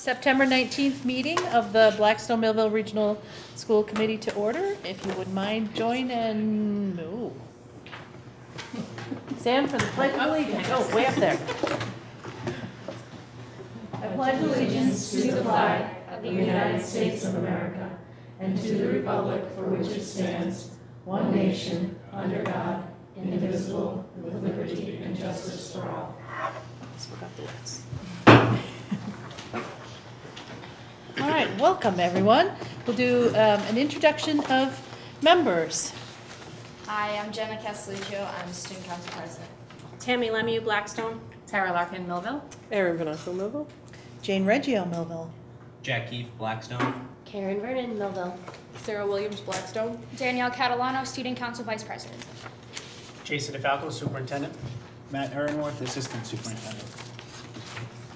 September 19th meeting of the Blackstone Millville Regional School Committee to order. If you would mind, join and move. Stand for the Pledge of Allegiance. Oh, way up there. I pledge allegiance to the flag of the United States of America and to the republic for which it stands, one nation, under God, indivisible, with liberty and justice for all. All right, welcome everyone. We'll do an introduction of members. Hi, I'm Jenna Castelluccio. I'm student council president. Tammy Lemieux, Blackstone. Tara Larkin, Millville. Erin Vanasco, Millville. Jane Reggio, Millville. Jack Keefe, Blackstone. Karen Vernon, Millville. Sarah Williams, Blackstone. Danielle Catalano, student council vice president. Jason DeFalco, superintendent. Matt Aaronworth, assistant superintendent.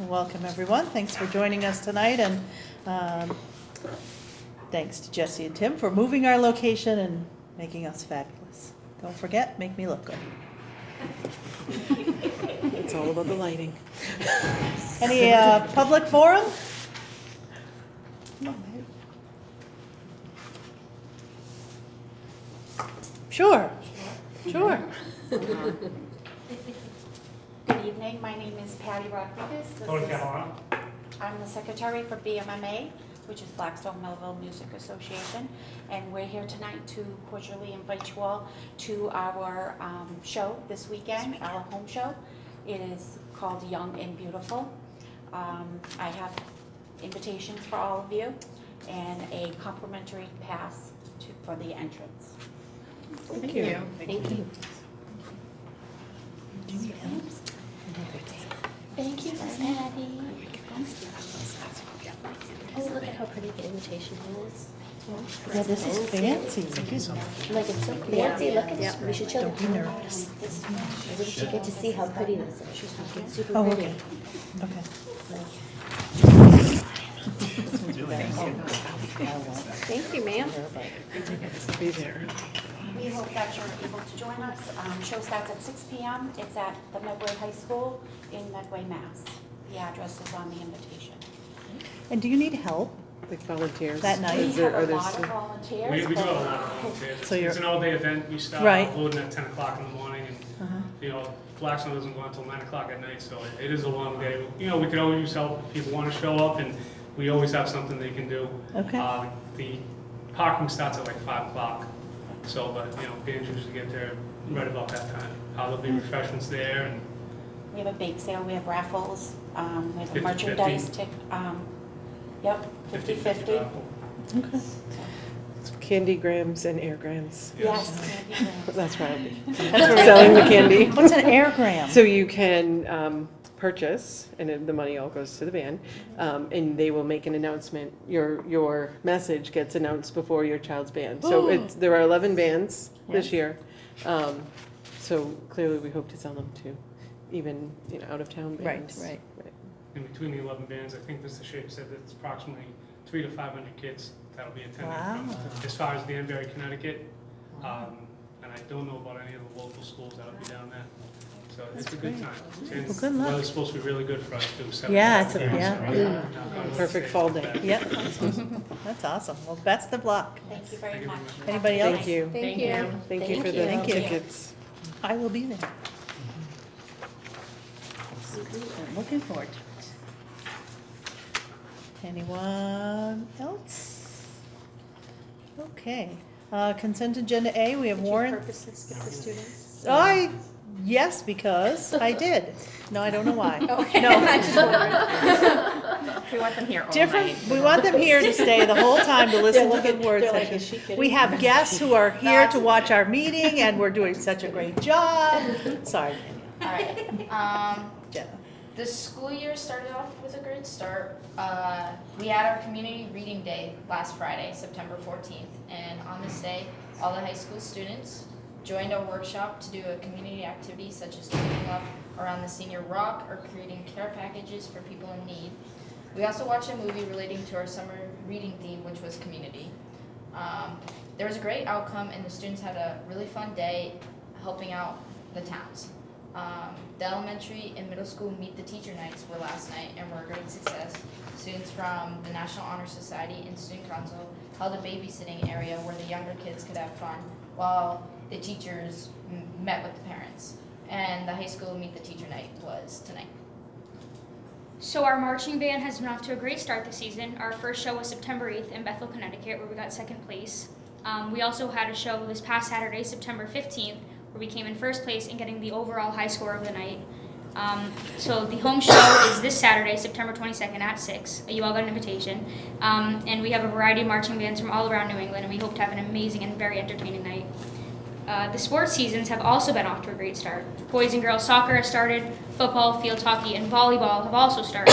Welcome everyone. Thanks for joining us tonight, and thanks to Jesse and Tim for moving our location and making us fabulous. Don't forget, make me look good. It's all about the lighting. Any public forum? Come on, babe. Sure. Sure. Good evening. My name is Patty Rodriguez. I'm the secretary for BMMA, which is Blackstone Millville Music Association, and we're here tonight to cordially invite you all to our show this weekend, our home show. It is called Young and Beautiful. I have invitations for all of you and a complimentary pass for the entrance. Thank you. Thank you. Do you need help? Thank you, Patty. Oh, look at how pretty the invitation is. Yeah, this is fancy. Like, it's so fancy. Look at this. We should show Don't be them. nervous. We should get to see how pretty this is. It's super Oh, pretty. okay. Okay. Thank you, ma'am. Be there. We hope that you're able to join us. Show starts at 6 p.m. It's at the Medway High School in Medway, Mass. The address is on the invitation. And do you need help Like volunteers. that night? We have a there lot some- of volunteers. We do but- a lot of volunteers. So you're- It's an all-day event. We start Right. loading at 10 o'clock in the morning, and you know, Blackstone doesn't go until 9 o'clock at night, so it is a long day. You know, we could always use help if people want to show up, and we always have something they can do. Okay. The parking starts at like 5 o'clock, so but you know, bands usually get there right about that time. There'll be refreshments there, and We have a bake sale, we have raffles, we have a 50-50. merchandise tick, yep, 50/50. raffle. Okay. Candygrams and airgrams. Yes. That's why I'll be That's where we- selling the candy. What's an airgram? So you can purchase, and then the money all goes to the band, and they will make an announcement. Your message gets announced before your child's band. So there are 11 bands this Yes. year. So clearly we hope to sell them to even out of town bands. Right. In between the 11 bands, I think Mr. Shaper said that it's approximately 300 to 500 kids that'll be attending from, as far as Danbury, Connecticut. And I don't know about any of the local schools that'll be down there. So it's a good time. And Well, good luck. weather's supposed to be really good for us too. Yeah, it's a- Perfect fall day. Yep. That's awesome. Well, best of luck. Thank you very much. Anybody else? Thank you. Thank you. Thank you for the Thank you. tickets. I will be there. I'm looking forward to it. Anyone else? Okay. Consent agenda A, we have warrant. Purpose to skip the students. Yes, because I did. No, I don't know why. Okay. No. I just wondered. We want them here all Different, night. we want them here to stay the whole time to listen to the word they're like, session. is she kidding? We have guests who are here to watch our meeting, and we're doing such a great job. Sorry, All right. Jenna. The school year started off with a great start. We had our community reading day last Friday, September 14th, and on this day, all the high school students joined a workshop to do a community activity such as cleaning up around the senior rock or creating care packages for people in need. We also watched a movie relating to our summer reading theme, which was community. There was a great outcome, and the students had a really fun day helping out the towns. The elementary and middle school Meet the Teacher nights were last night and were a great success. Students from the National Honor Society and Student Council held a babysitting area where the younger kids could have fun while the teachers met with the parents. And the high school Meet the Teacher night was tonight. So our marching band has been off to a great start this season. Our first show was September 8th in Bethel, Connecticut, where we got second place. We also had a show this past Saturday, September 15th, where we came in first place in getting the overall high score of the night. So the home show is this Saturday, September 22nd at 6. You all got an invitation. And we have a variety of marching bands from all around New England, and we hope to have an amazing and very entertaining night. The sports seasons have also been off to a great start. Boys and girls soccer has started, football, field hockey, and volleyball have also started.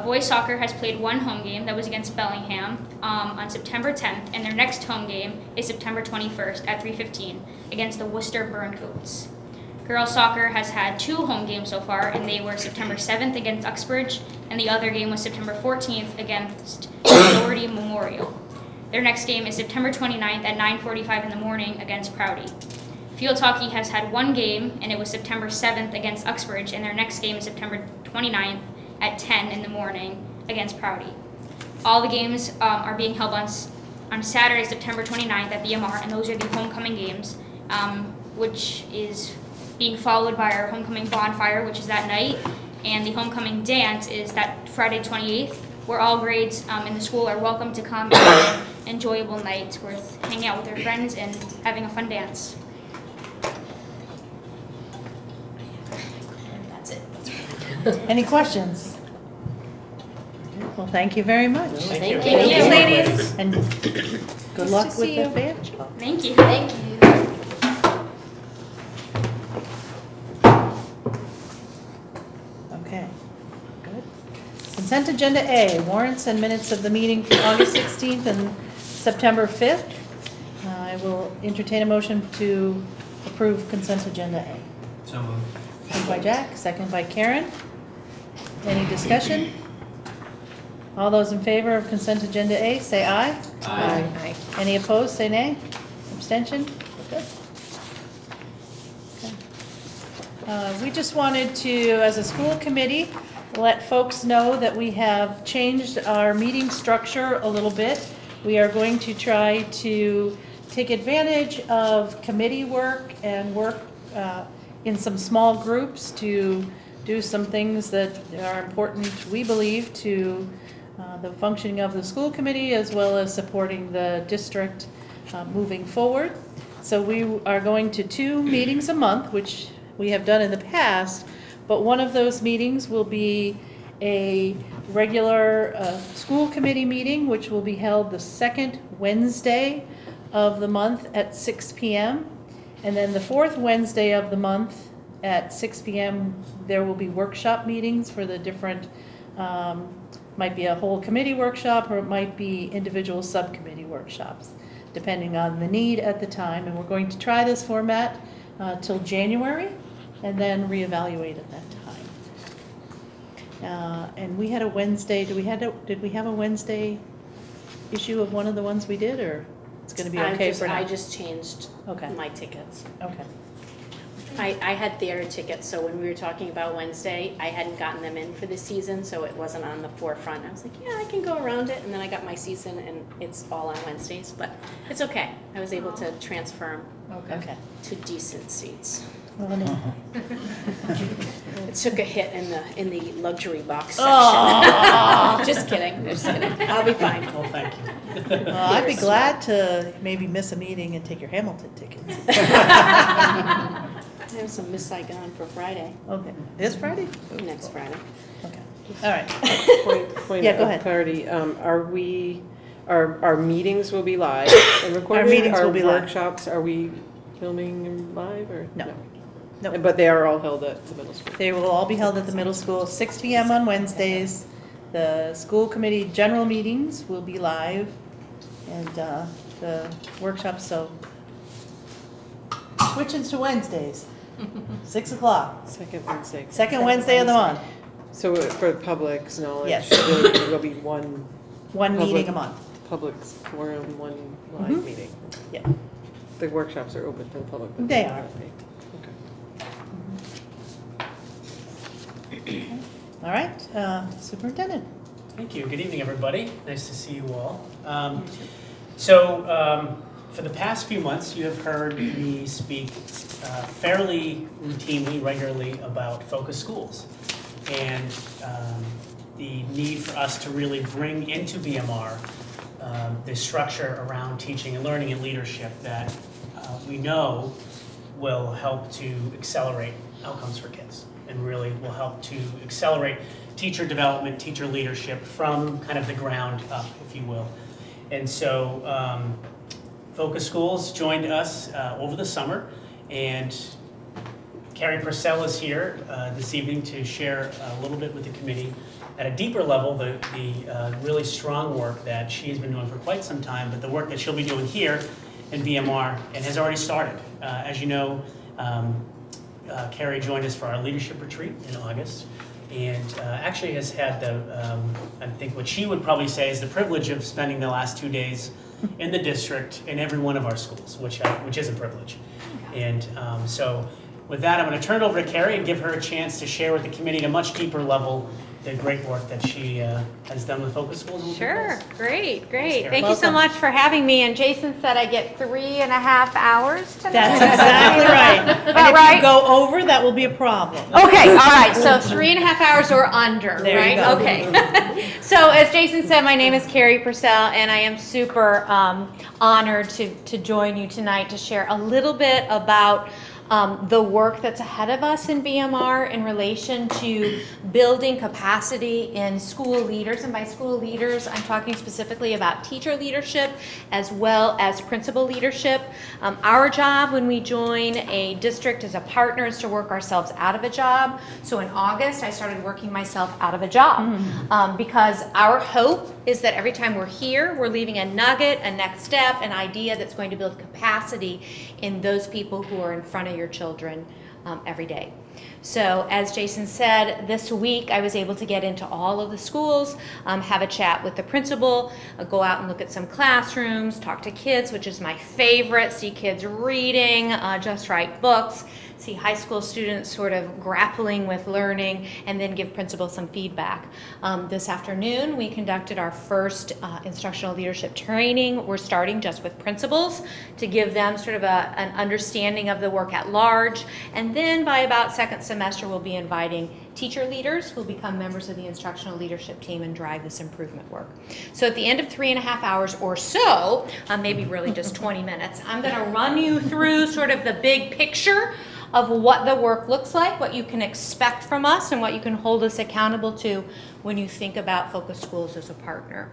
Boys soccer has played one home game that was against Bellingham on September 10th, and their next home game is September 21st at 3:15 against the Worcester Burncoats. Girls soccer has had 2 home games so far, and they were September 7th against Uxbridge, and the other game was September 14th against Doherty Memorial. Their next game is September 29th at 9:45 in the morning against Prouty. Field hockey has had 1 game, and it was September 7th against Uxbridge, and their next game is September 29th at 10 in the morning against Prouty. All the games are being held on Saturday, September 29th at BMR, and those are the homecoming games, which is being followed by our homecoming bonfire, which is that night, and the homecoming dance is that Friday 28th, where all grades in the school are welcome to come and have an enjoyable night worth hanging out with their friends and having a fun dance. That's it. Any questions? Well, thank you very much. Thank you. Thank you, ladies. And good luck with the band show. Thank you. Thank you. Okay, good. Consent agenda A, warrants and minutes of the meeting from August 16th and September 5th. I will entertain a motion to approve consent agenda A. So moved. Moved by Jack, second by Karen. Any discussion? All those in favor of consent agenda A, say aye. Aye. Any opposed, say nay. Abstention? Good. We just wanted to, as a school committee, let folks know that we have changed our meeting structure a little bit. We are going to try to take advantage of committee work and work in some small groups to do some things that are important, we believe, to the functioning of the school committee as well as supporting the district moving forward. So we are going to 2 meetings a month, which we have done in the past, but one of those meetings will be a regular school committee meeting, which will be held the 2nd Wednesday of the month at 6 p.m. And then the 4th Wednesday of the month at 6 p.m. there will be workshop meetings for the different, might be a whole committee workshop or it might be individual subcommittee workshops, depending on the need at the time. And we're going to try this format till January and then reevaluate at that time. And we had a Wednesday, did we have a Wednesday issue of one of the ones we did, or it's going to be okay for now? I just changed Okay. my tickets. Okay. I had theater tickets, so when we were talking about Wednesday, I hadn't gotten them in for this season, so it wasn't on the forefront. I was like, yeah, I can go around it, and then I got my season, and it's all on Wednesdays, but it's okay. I was able to transfer them Okay. to decent seats. Well, no. It took a hit in the luxury box section. Oh. Just kidding. I'll be fine. Well, thank you. Well, I'd be glad to maybe miss a meeting and take your Hamilton tickets. I have some Miss Saigon for Friday, Okay. This Friday? next Friday. Okay. All right. Point Yeah, go of ahead. clarity, our meetings will be live and recorded? meetings will be live. Our workshops, are we filming live or? No. No. But they are all held at the middle school? They will all be held at the middle school, 6 p.m. on Wednesdays. The school committee general meetings will be live, and the workshops, so switching to Wednesdays, 6 o'clock, Second Wednesday. second Wednesday of the month, So for the public's knowledge, Yes. there'll be one one meeting Public. a month. public's forum, one live Mhm. meeting. Yeah. The workshops are open to the public. but They not are. paid. Okay. All right, Superintendent. Thank you. Good evening, everybody. Nice to see you all. For the past few months, you have heard me speak fairly routinely, regularly about focus schools and the need for us to really bring into BMR the structure around teaching and learning and leadership that we know will help to accelerate outcomes for kids and really will help to accelerate teacher development, teacher leadership from kind of the ground up, if you will. And so Focus Schools joined us over the summer, and Carrie Purcell is here this evening to share a little bit with the committee at a deeper level the really strong work that she has been doing for quite some time, but the work that she'll be doing here in BMR and has already started. As you know, Carrie joined us for our leadership retreat in August, and actually has had the, I think what she would probably say is the privilege of spending the last 2 days in the district in every one of our schools, which is a privilege. And so with that, I'm going to turn it over to Carrie and give her a chance to share with the committee at a much deeper level the great work that she has done with Focus Schools. Sure, great. Thanks, Thank you so much for having me. And Jason said I get 3.5 hours tonight. That's exactly right. And if you go over, that will be a problem. Okay, all right. So 3.5 hours or under, there right? You go. Okay. So as Jason said, my name is Carrie Purcell, and I am super honored to join you tonight to share a little bit about the work that's ahead of us in BMR in relation to building capacity in school leaders. And by school leaders, I'm talking specifically about teacher leadership as well as principal leadership. Our job when we join a district as a partner is to work ourselves out of a job. So in August, I started working myself out of a job because our hope is that every time we're here, we're leaving a nugget, a next step, an idea that's going to build capacity in those people who are in front of your children every day. So as Jason said, this week I was able to get into all of the schools, have a chat with the principal, go out and look at some classrooms, talk to kids, which is my favorite, see kids reading, just write books, see high school students sort of grappling with learning, and then give principals some feedback. This afternoon we conducted our first instructional leadership training. We're starting just with principals to give them sort of an understanding of the work at large, and then by about second semester we'll be inviting teacher leaders who will become members of the instructional leadership team and drive this improvement work. So at the end of 3.5 hours or so, maybe really just 20 minutes, I'm going to run you through sort of the big picture of what the work looks like, what you can expect from us, and what you can hold us accountable to when you think about Focus Schools as a partner.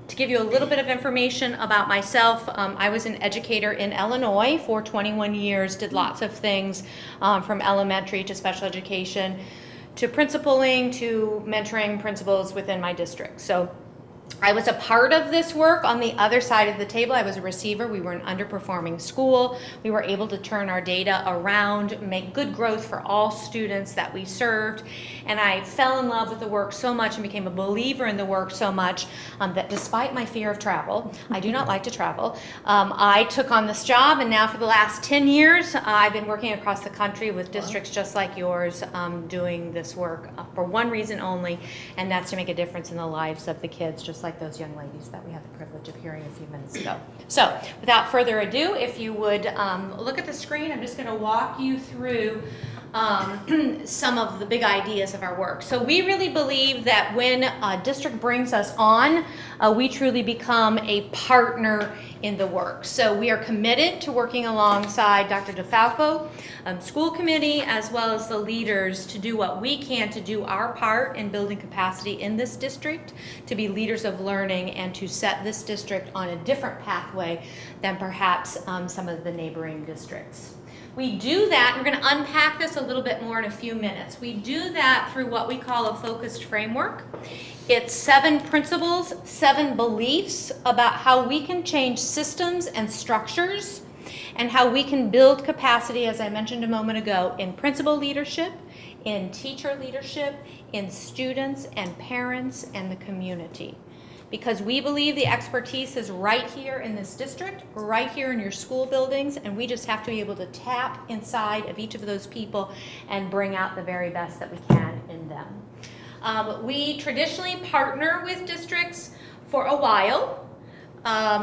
To give you a little bit of information about myself, I was an educator in Illinois for 21 years, did lots of things from elementary to special education, to principaling, to mentoring principals within my district. So I was a part of this work on the other side of the table. I was a receiver. We were an underperforming school. We were able to turn our data around, make good growth for all students that we served. And I fell in love with the work so much and became a believer in the work so much that despite my fear of travel, I do not like to travel, I took on this job. And now for the last 10 years, I've been working across the country with districts just like yours, doing this work for one reason only, and that's to make a difference in the lives of the kids, just like those young ladies that we had the privilege of hearing a few minutes ago. So without further ado, if you would look at the screen, I'm just going to walk you through some of the big ideas of our work. So we really believe that when a district brings us on, we truly become a partner in the work. So we are committed to working alongside Dr. DeFalco, school committee, as well as the leaders to do what we can to do our part in building capacity in this district, to be leaders of learning, and to set this district on a different pathway than perhaps some of the neighboring districts. We do that, and we're going to unpack this a little bit more in a few minutes. We do that through what we call a focused framework. It's 7 principles, 7 beliefs about how we can change systems and structures and how we can build capacity, as I mentioned a moment ago, in principal leadership, in teacher leadership, in students and parents and the community. Because we believe the expertise is right here in this district, right here in your school buildings, and we just have to be able to tap inside of each of those people and bring out the very best that we can in them. We traditionally partner with districts for a while.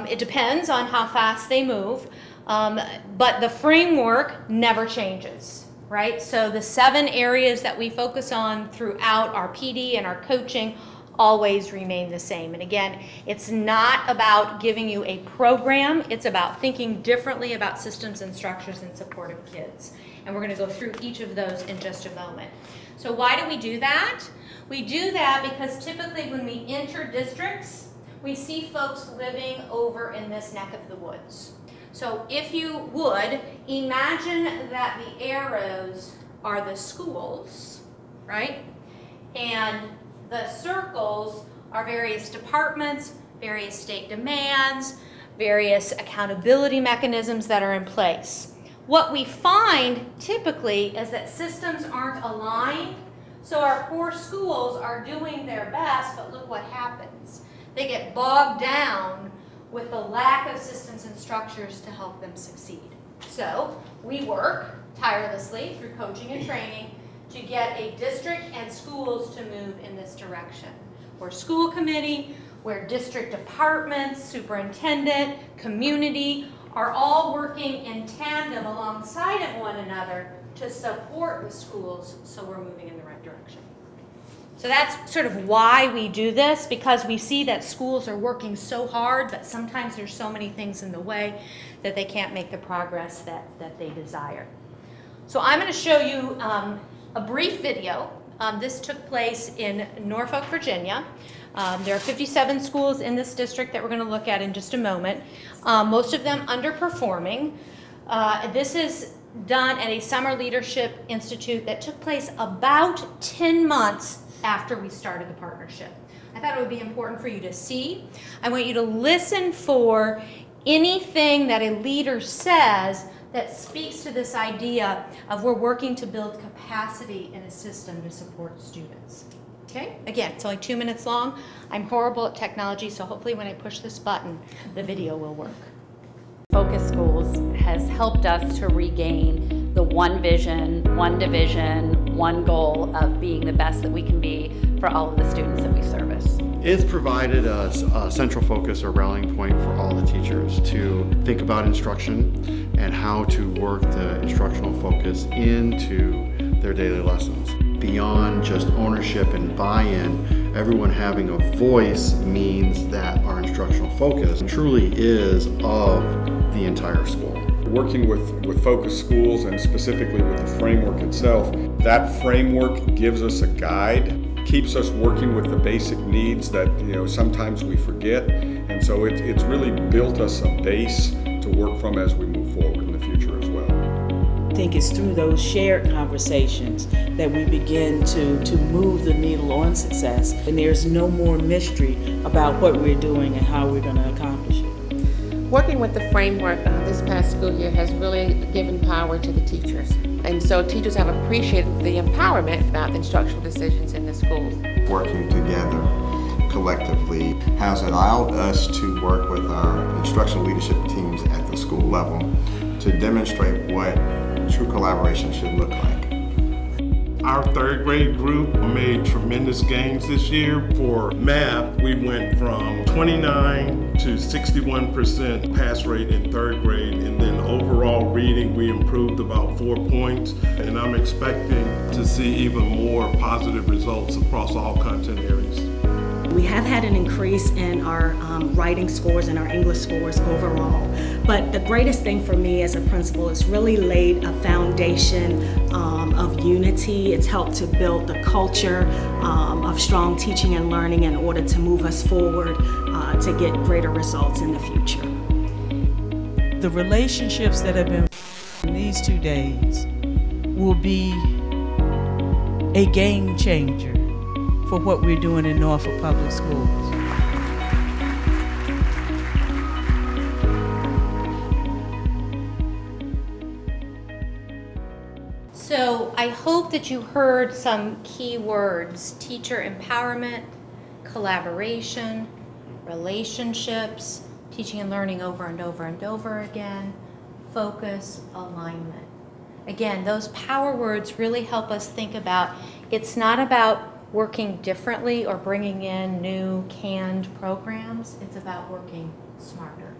It depends on how fast they move, but the framework never changes, right? So the 7 areas that we focus on throughout our PD and our coaching always remain the same. And again, it's not about giving you a program, it's about thinking differently about systems and structures in support of kids. And we're going to go through each of those in just a moment. So why do we do that? We do that because typically when we enter districts, we see folks living over in this neck of the woods. So if you would, imagine that the arrows are the schools, right? And the circles are various departments, various state demands, various accountability mechanisms that are in place. What we find typically is that systems aren't aligned, so our poor schools are doing their best, but look what happens. They get bogged down with the lack of systems and structures to help them succeed. So we work tirelessly through coaching and training to get a district and schools to move in this direction. We're school committee, where district departments, superintendent, community are all working in tandem alongside of one another to support the schools so we're moving in the right direction. So that's sort of why we do this, because we see that schools are working so hard, but sometimes there's so many things in the way that they can't make the progress that they desire. So I'm going to show you a brief video. This took place in Norfolk, Virginia. There are 57 schools in this district that we're going to look at in just a moment. Most of them underperforming. This is done at a summer leadership institute that took place about 10 months after we started the partnership. I thought it would be important for you to see. I want you to listen for anything that a leader says that speaks to this idea of we're working to build capacity in a system to support students. Okay? Again, it's only 2 minutes long. I'm horrible at technology, so hopefully when I push this button, the video will work. Focus Schools has helped us to regain the one vision, one division, one goal of being the best that we can be for all of the students that we service. It's provided us a central focus or rallying point for all the teachers to think about instruction and how to work the instructional focus into their daily lessons. Beyond just ownership and buy-in, everyone having a voice means that our instructional focus truly is of the entire school. Working with Focus Schools and specifically with the framework itself, that framework gives us a guide, keeps us working with the basic needs that sometimes we forget, and so it's really built us a base to work from as we move forward in the future as well. I think it's through those shared conversations that we begin to move the needle on success, and there's no more mystery about what we're doing and how we're going to accomplish it. Working with the framework this past school year has really given power to the teachers. And so teachers have appreciated the empowerment about the instructional decisions in the schools. Working together collectively has allowed us to work with our instructional leadership teams at the school level to demonstrate what true collaboration should look like. Our third grade group made tremendous gains this year. For math, we went from 29 to 61% pass rate in third grade, and then overall reading, we improved about 4 points, and I'm expecting to see even more positive results across all content areas. We have had an increase in our writing scores and our English scores overall, but the greatest thing for me as a principal is really laid a foundation of unity. It's helped to build the culture of strong teaching and learning in order to move us forward to get greater results in the future. The relationships that have been in these 2 days will be a game changer for what we're doing in Norfolk Public Schools. So I hope that you heard some key words: teacher empowerment, collaboration, relationships, teaching and learning over and over and over again, focus, alignment. Again, those power words really help us think about it's not about working differently or bringing in new canned programs. It's about working smarter.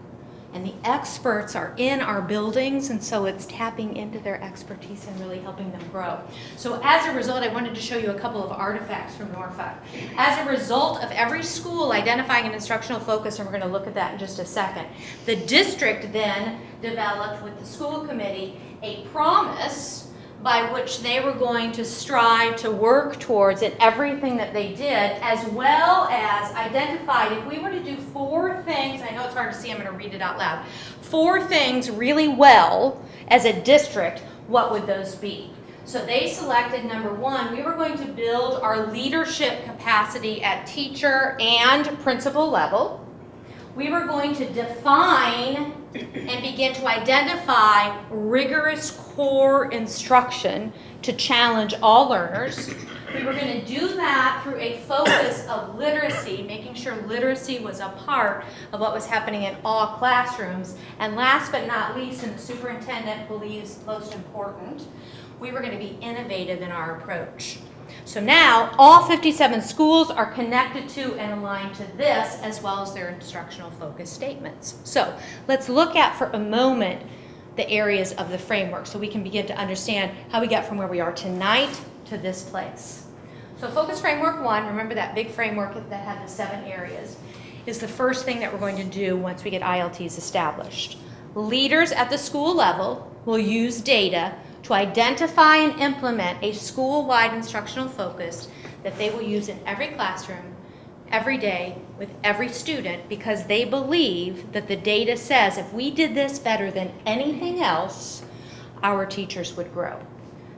And the experts are in our buildings, and so it's tapping into their expertise and really helping them grow. So as a result, I wanted to show you a couple of artifacts from Norfolk. As a result of every school identifying an instructional focus, and we're going to look at that in just a second, the district then developed with the school committee a promise by which they were going to strive to work towards in everything that they did, as well as identified if we were to do 4 things, I know it's hard to see, I'm going to read it out loud, 4 things really well as a district, what would those be? So they selected number 1, we were going to build our leadership capacity at teacher and principal level. We were going to define and begin to identify rigorous core instruction to challenge all learners. We were going to do that through a focus of literacy, making sure literacy was a part of what was happening in all classrooms. And last but not least, and the superintendent believes most important, we were going to be innovative in our approach. So now all 57 schools are connected to and aligned to this, as well as their instructional focus statements. So let's look at for a moment the areas of the framework so we can begin to understand how we got from where we are tonight to this place. So focus framework 1, remember that big framework that had the 7 areas, is the first thing that we're going to do once we get ILTs established. Leaders at the school level will use data to identify and implement a school-wide instructional focus that they will use in every classroom, every day, with every student, because they believe that the data says if we did this better than anything else, our teachers would grow.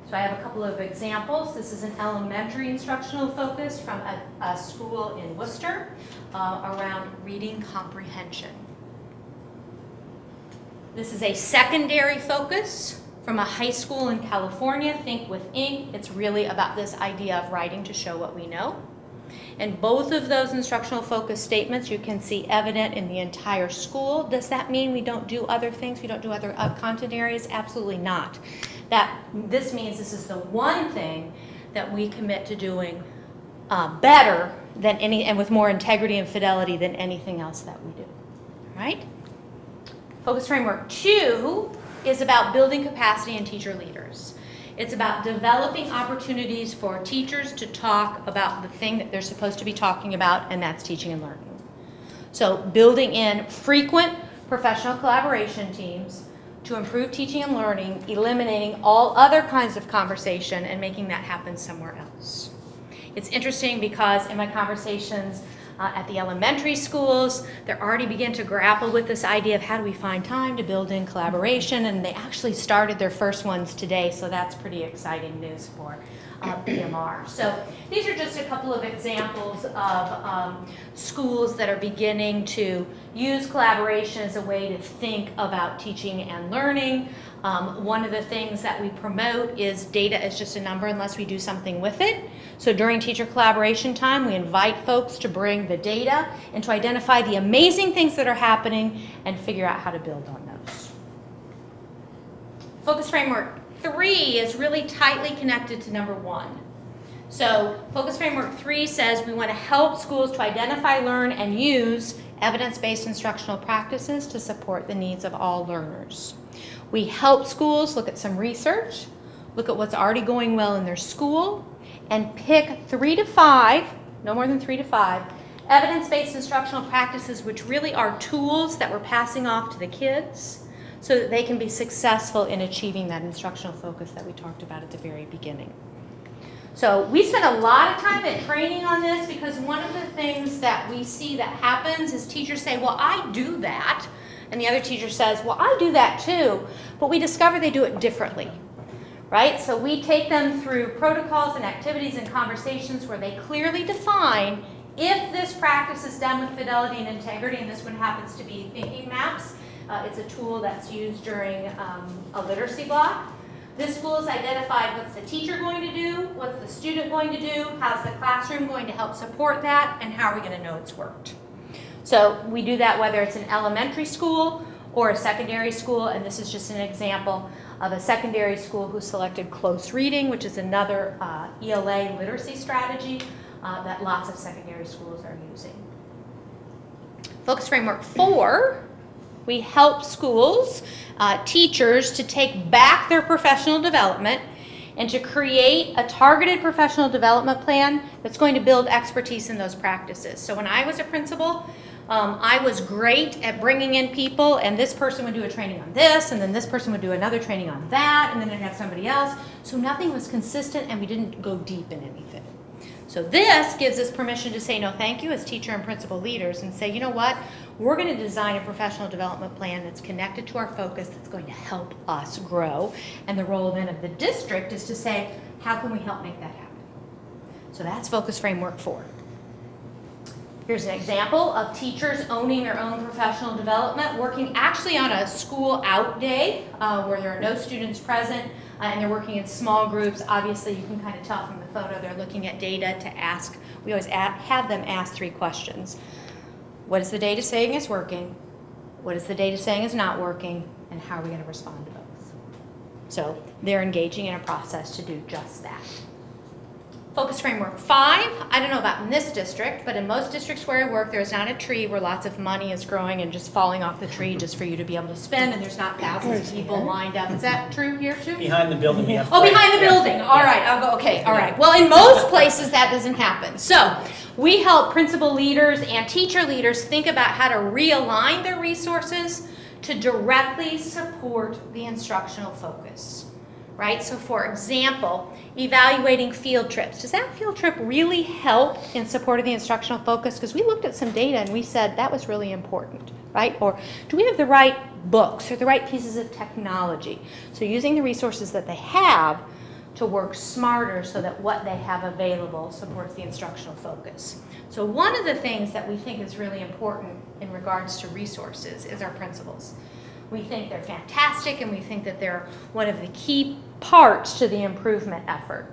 So I have a couple of examples. This is an elementary instructional focus from a school in Worcester around reading comprehension. This is a secondary focus from a high school in California, think with ink. It's really about this idea of writing to show what we know. And both of those instructional focus statements you can see evident in the entire school. Does that mean we don't do other things? We don't do other content areas? Absolutely not. This means this is the one thing that we commit to doing better than any, and with more integrity and fidelity than anything else that we do. All right? Focus framework 2 is about building capacity in teacher leaders. It's about developing opportunities for teachers to talk about the thing that they're supposed to be talking about, and that's teaching and learning. So building in frequent professional collaboration teams to improve teaching and learning, eliminating all other kinds of conversation and making that happen somewhere else. It's interesting because in my conversations at the elementary schools, they're already begin to grapple with this idea of how do we find time to build in collaboration, and they actually started their first ones today, so that's pretty exciting news for BMR. So these are just a couple of examples of schools that are beginning to use collaboration as a way to think about teaching and learning. One of the things that we promote is data is just a number unless we do something with it. So during teacher collaboration time, we invite folks to bring the data and to identify the amazing things that are happening and figure out how to build on those. Focus framework 3 is really tightly connected to number 1. So focus framework 3 says we want to help schools to identify, learn, and use evidence-based instructional practices to support the needs of all learners. We help schools look at some research, look at what's already going well in their school, and pick 3 to 5, no more than 3 to 5, evidence-based instructional practices which really are tools that we're passing off to the kids so that they can be successful in achieving that instructional focus that we talked about at the very beginning. So we spend a lot of time in training on this because one of the things that we see that happens is teachers say, well, I do that. And the other teacher says, well, I do that too. But we discover they do it differently. Right? So we take them through protocols and activities and conversations where they clearly define if this practice is done with fidelity and integrity, and this one happens to be thinking maps. It's a tool that's used during a literacy block. This school has identified what's the teacher going to do, what's the student going to do, how's the classroom going to help support that, and how are we going to know it's worked. So we do that whether it's an elementary school or a secondary school, and this is just an example of a secondary school who selected close reading, which is another ELA literacy strategy that lots of secondary schools are using. Focus Framework 4, we help schools, teachers to take back their professional development and to create a targeted professional development plan that's going to build expertise in those practices. So when I was a principal, I was great at bringing in people, and this person would do a training on this, and then this person would do another training on that, and then I'd have somebody else. So nothing was consistent, and we didn't go deep in anything. So this gives us permission to say no thank you as teacher and principal leaders and say, you know what, we're going to design a professional development plan that's connected to our focus that's going to help us grow. And the role then of the district is to say, how can we help make that happen? So that's Focus Framework 4. Here's an example of teachers owning their own professional development, working actually on a school out day where there are no students present and they're working in small groups. Obviously, you can kind of tell from the photo they're looking at data to ask. We always have them ask 3 questions. What is the data saying is working? What is the data saying is not working? And how are we going to respond to those? So they're engaging in a process to do just that. Focus Framework 5, I don't know about in this district, but in most districts where I work, there's not a tree where lots of money is growing and just falling off the tree just for you to be able to spend, and there's not thousands of people lined up. Is that true here too? Behind the building we have. Oh, behind the building. All right, I'll go. Okay, all right. Well, in most places that doesn't happen. So we help principal leaders and teacher leaders think about how to realign their resources to directly support the instructional focus. Right? So for example, evaluating field trips. Does that field trip really help in support of the instructional focus? Because we looked at some data and we said that was really important, right? Or do we have the right books or the right pieces of technology? So using the resources that they have to work smarter so that what they have available supports the instructional focus. So one of the things that we think is really important in regards to resources is our principals. We think they're fantastic, and we think that they're one of the key parts to the improvement effort.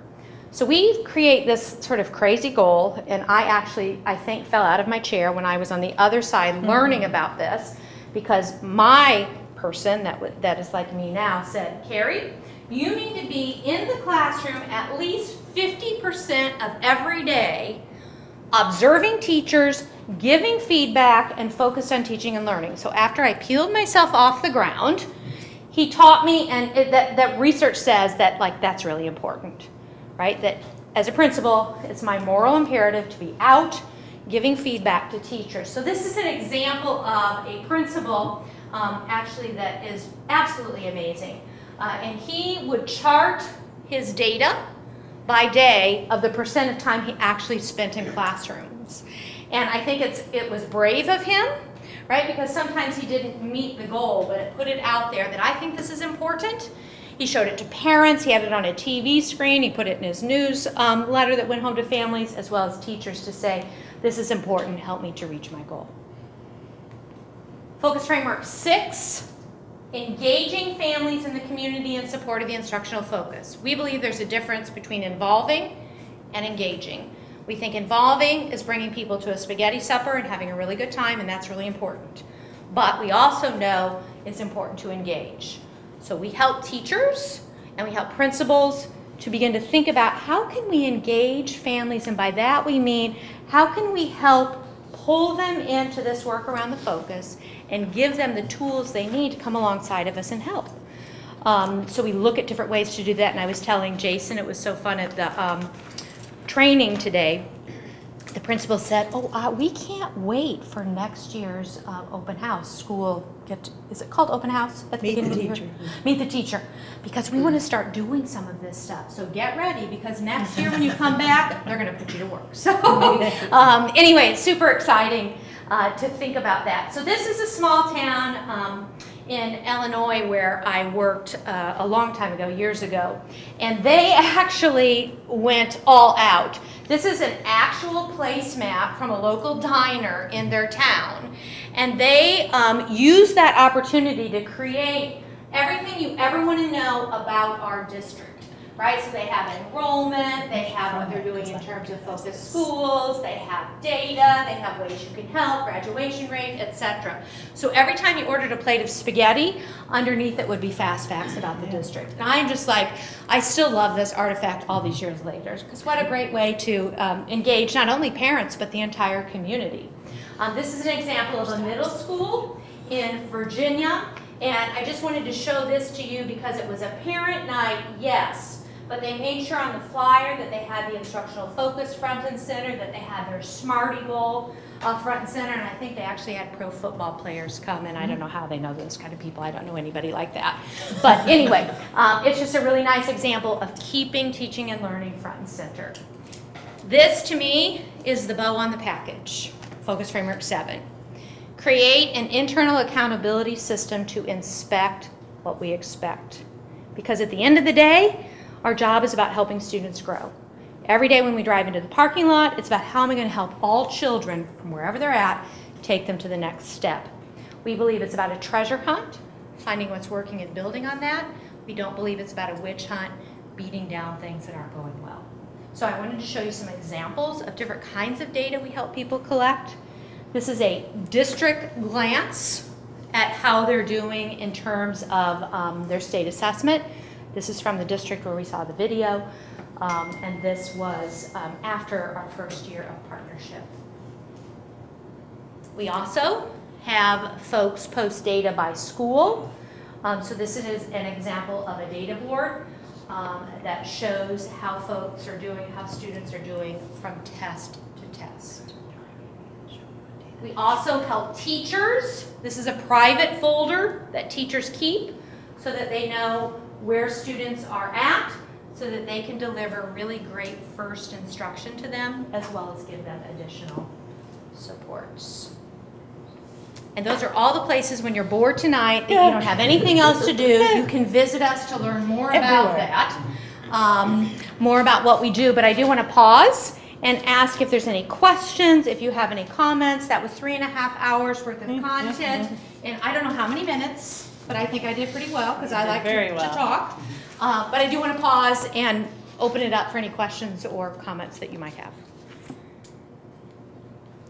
So we create this sort of crazy goal, and I think, fell out of my chair when I was on the other side learning about this, because my person that is like me now said, Carrie, you need to be in the classroom at least 50% of every day, observing teachers, giving feedback, and focused on teaching and learning. So after I peeled myself off the ground, he taught me, and that research says that that's really important, right? That as a principal, it's my moral imperative to be out giving feedback to teachers. So this is an example of a principal actually that is absolutely amazing. And he would chart his data by day of the percent of time he actually spent in classrooms. And I think it was brave of him, right? Because sometimes he didn't meet the goal, but it put it out there that I think this is important. He showed it to parents, he had it on a TV screen, he put it in his news letter that went home to families, as well as teachers, to say, this is important, help me to reach my goal. Focus Framework 6, engaging families in the community in support of the instructional focus. We believe there's a difference between involving and engaging. We think involving is bringing people to a spaghetti supper and having a really good time, and that's really important. But we also know it's important to engage. So we help teachers and we help principals to begin to think about how can we engage families, and by that we mean how can we help pull them into this work around the focus and give them the tools they need to come alongside of us and help. So we look at different ways to do that, and I was telling Jason, it was so fun at the training today, the principal said, we can't wait for next year's open house school. Is it called open house at the beginning of the year? Meet the teacher. Because we want to start doing some of this stuff. So get ready, because next year when you come back, they're going to put you to work. So anyway, it's super exciting to think about that. So this is a small town in Illinois where I worked a long time ago, years ago, and they actually went all out. This is an actual placemat from a local diner in their town, and they used that opportunity to create everything you ever want to know about our district. right? So they have enrollment, they have what they're doing in terms of focus schools, they have data, they have ways you can help, graduation rate, etc. So every time you ordered a plate of spaghetti, underneath it would be fast facts about the district. And I'm just like, I still love this artifact all these years later, because what a great way to engage not only parents, but the entire community. This is an example of a middle school in Virginia. And I just wanted to show this to you because it was a parent night, yes, but they made sure on the flyer that they had the instructional focus front and center, that they had their Smarty Bowl front and center, and I think they actually had pro football players come, and I don't know how they know those kind of people. I don't know anybody like that. But anyway, it's just a really nice example of keeping teaching and learning front and center. This, to me, is the bow on the package, Focus Framework 7. Create an internal accountability system to inspect what we expect. Because at the end of the day, our job is about helping students grow. Every day when we drive into the parking lot, it's about how am I going to help all children from wherever they're at, take them to the next step. We believe it's about a treasure hunt, finding what's working and building on that. We don't believe it's about a witch hunt, beating down things that aren't going well. So I wanted to show you some examples of different kinds of data we help people collect. This is a district glance at how they're doing in terms of their state assessment. This is from the district where we saw the video, and this was after our first year of partnership. We also have folks post data by school. So this is an example of a data board that shows how folks are doing, how students are doing from test to test. We also help teachers. This is a private folder that teachers keep so that they know where students are at, so that they can deliver really great first instruction to them, as well as give them additional supports. And those are all the places when you're bored tonight, if you don't have anything else to do, you can visit us to learn more about that, more about what we do. But I do want to pause and ask if there's any questions, if you have any comments. That was 3.5 hours worth of content in I don't know how many minutes, but I think I did pretty well because I like to talk. But I do want to pause and open it up for any questions or comments that you might have.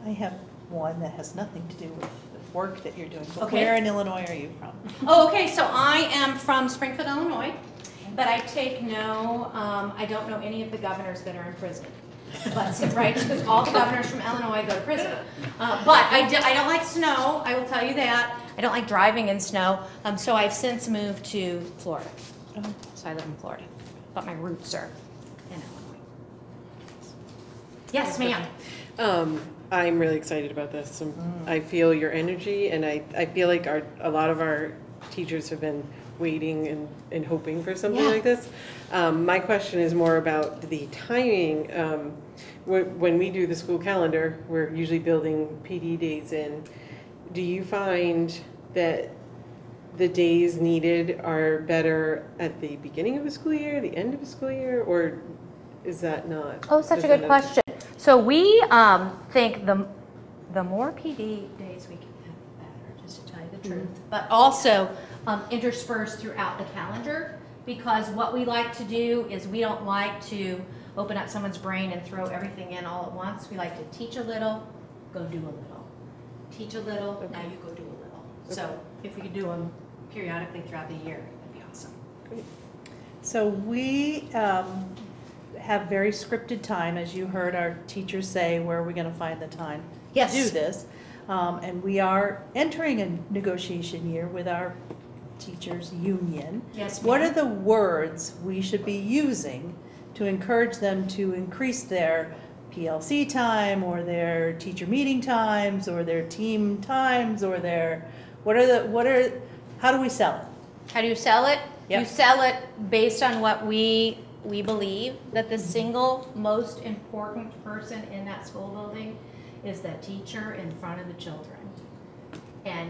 I have one that has nothing to do with the work that you're doing. But Okay. Where in Illinois are you from? Oh, okay, so I am from Springfield, Illinois, but I take no, I don't know any of the governors that are in prison. But, right, because all the governors from Illinois go to prison. But I don't like snow, I will tell you that. I don't like driving in snow, so I've since moved to Florida. So I live in Florida, but my roots are in Illinois. Yes, ma'am. I'm really excited about this. I feel your energy, and I feel like a lot of our teachers have been waiting and hoping for something like this. My question is more about the timing. When we do the school calendar, we're usually building PD days in. Do you find that the days needed are better at the beginning of the school year, the end of the school year, or is that not? Oh, such a good question. So we think the more PD days we can have, the better, just to tell you the truth. But also interspersed throughout the calendar, because what we like to do is we don't like to open up someone's brain and throw everything in all at once. We like to teach a little, go do a little. Teach a little, now you go do a little. So if we could do them periodically throughout the year, that'd be awesome. Great. So we have very scripted time, as you heard our teachers say, where are we going to find the time to do this? And we are entering a negotiation year with our teachers union. Yes, what are the words we should be using to encourage them to increase their PLC time or their teacher meeting times or their team times or their, how do we sell it? How do you sell it? Yep. You sell it based on what we believe that the single most important person in that school building is that teacher in front of the children. And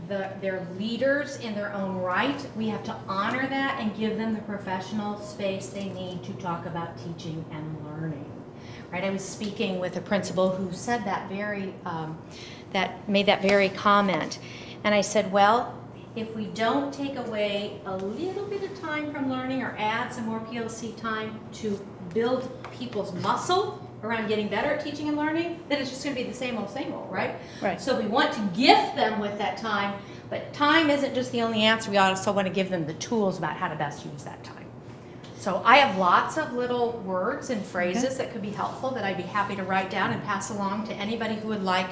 they're leaders in their own right. We have to honor that and give them the professional space they need to talk about teaching and learning. Right? I was speaking with a principal who said that made that very comment. And I said, well, if we don't take away a little bit of time from learning or add some more PLC time to build people's muscle around getting better at teaching and learning, then it's just going to be the same old, right? Right. So we want to gift them with that time, but time isn't just the only answer. We also want to give them the tools about how to best use that time. So I have lots of little words and phrases that could be helpful that I'd be happy to write down and pass along to anybody who would like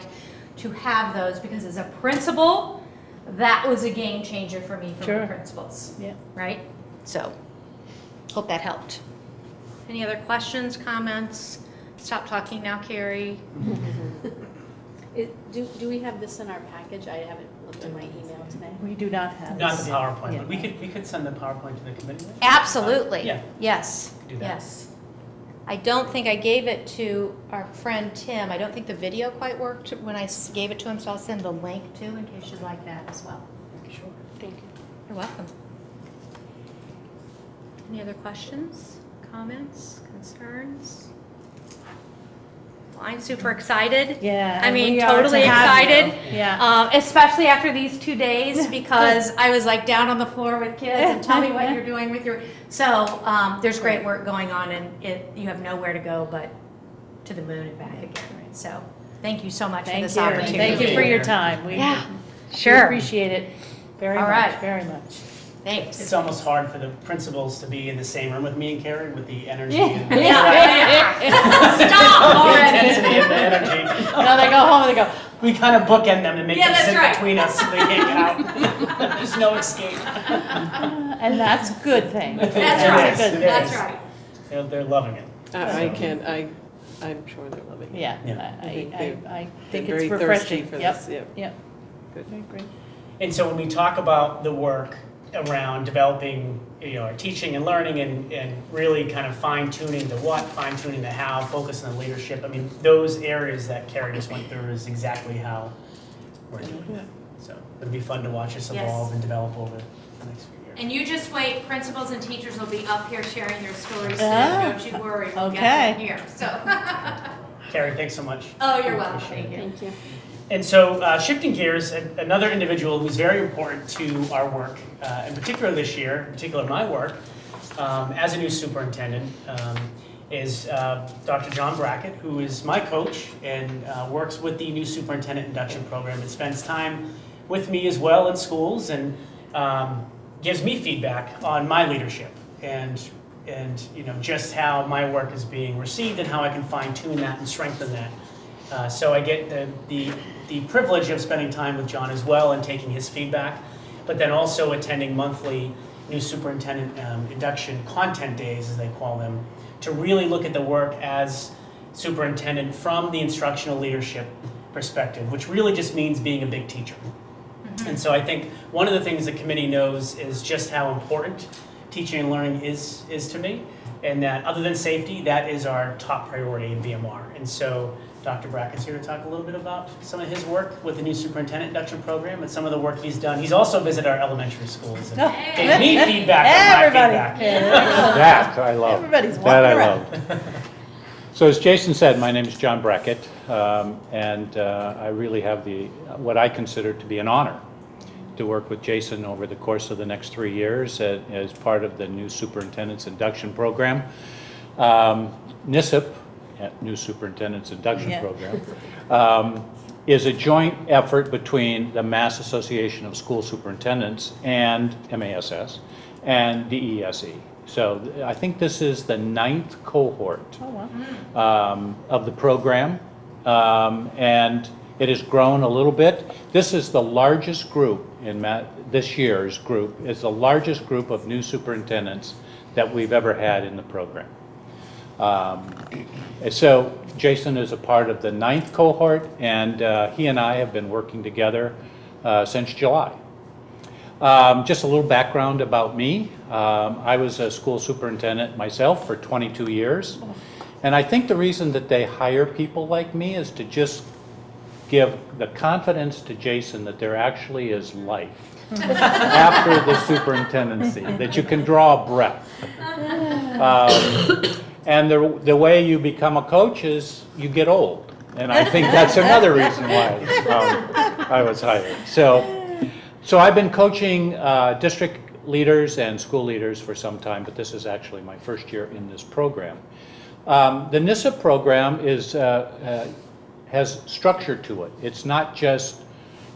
to have those, because as a principal, that was a game changer for me from the principals. Yeah. Right? So, hope that helped. Any other questions, comments? Stop talking now, Carrie. Do we have this in our package? I haven't looked at my email today. We do not have Not this. the PowerPoint, Yeah. but we could send the PowerPoint to the committee. Absolutely. Yeah. Yes. Do that. Yes. I don't think I gave it to our friend Tim. I don't think the video quite worked when I gave it to him, so I'll send the link too in case you'd like that as well. Sure. Thank you. You're welcome. Any other questions, comments, concerns? Well, I'm super excited. Yeah. I mean, we are totally to have you. excited. Yeah. Especially after these 2 days, because I was like down on the floor with kids and tell me what you're doing with your. So there's great work going on, and you have nowhere to go but to the moon and back again. So thank you so much for this opportunity. Thank you for your time. We sure appreciate it very much. Very much. Thanks. It's almost hard for the principals to be in the same room with me and Carrie with the energy. Yeah. And Stop already. the intensity of the energy. No, they go home and they go. We kind of bookend them and make them sit right. between us so they can't get out. There's no escape. And that's a good thing. That's It right. is, it That's is. right. They're loving it. I'm sure they're loving it. Yeah. I think it's very refreshing. thirsty for Yep. this. Yep. Yep. Good. Great. And so when we talk about the work around developing our teaching and learning and really kind of fine-tuning the what, fine-tuning the how, focus on the leadership, I mean, those areas that Carrie just went through is exactly how we're doing it. So it'll be fun to watch us evolve and develop over the next few years. And you just wait, principals and teachers will be up here sharing their stories soon. Don't you worry, we'll get them here. So. Carrie, thanks so much. Oh, you're welcome. Thank you. And so shifting gears, another individual who's very important to our work, in particular this year, in particular my work, as a new superintendent, is Dr. John Brackett, who is my coach and works with the new superintendent induction program and spends time with me as well in schools and gives me feedback on my leadership and just how my work is being received and how I can fine-tune that and strengthen that. So I get the privilege of spending time with John as well and taking his feedback, but then also attending monthly new superintendent induction content days, as they call them, to really look at the work as superintendent from the instructional leadership perspective, which really just means being a big teacher. And so I think one of the things the committee knows is just how important teaching and learning is to me, and that other than safety, that is our top priority in BMR. And so Dr. Brackett's here to talk a little bit about some of his work with the new superintendent induction program and some of the work he's done. He's also visited our elementary schools and gave me feedback on my feedback. That I love. Everybody's that I walking love. So as Jason said, my name is John Brackett, and I really have what I consider to be an honor to work with Jason over the course of the next 3 years as part of the new superintendent's induction program. NISIP, New Superintendent's Induction Program, is a joint effort between the Mass Association of School Superintendents and MASS and DESE. So I think this is the 9th cohort of the program, and it has grown a little bit. This is the largest group in this year's group is the largest group of new superintendents that we've ever had in the program. So Jason is a part of the 9th cohort, and he and I have been working together since July. Just a little background about me. I was a school superintendent myself for 22 years, and I think the reason that they hire people like me is to just give the confidence to Jason that there actually is life after the superintendency, that you can draw a breath. And the way you become a coach is you get old. And I think that's another reason why I was hired. So I've been coaching district leaders and school leaders for some time, but this is actually my first year in this program. The NISA program has structure to it. It's not just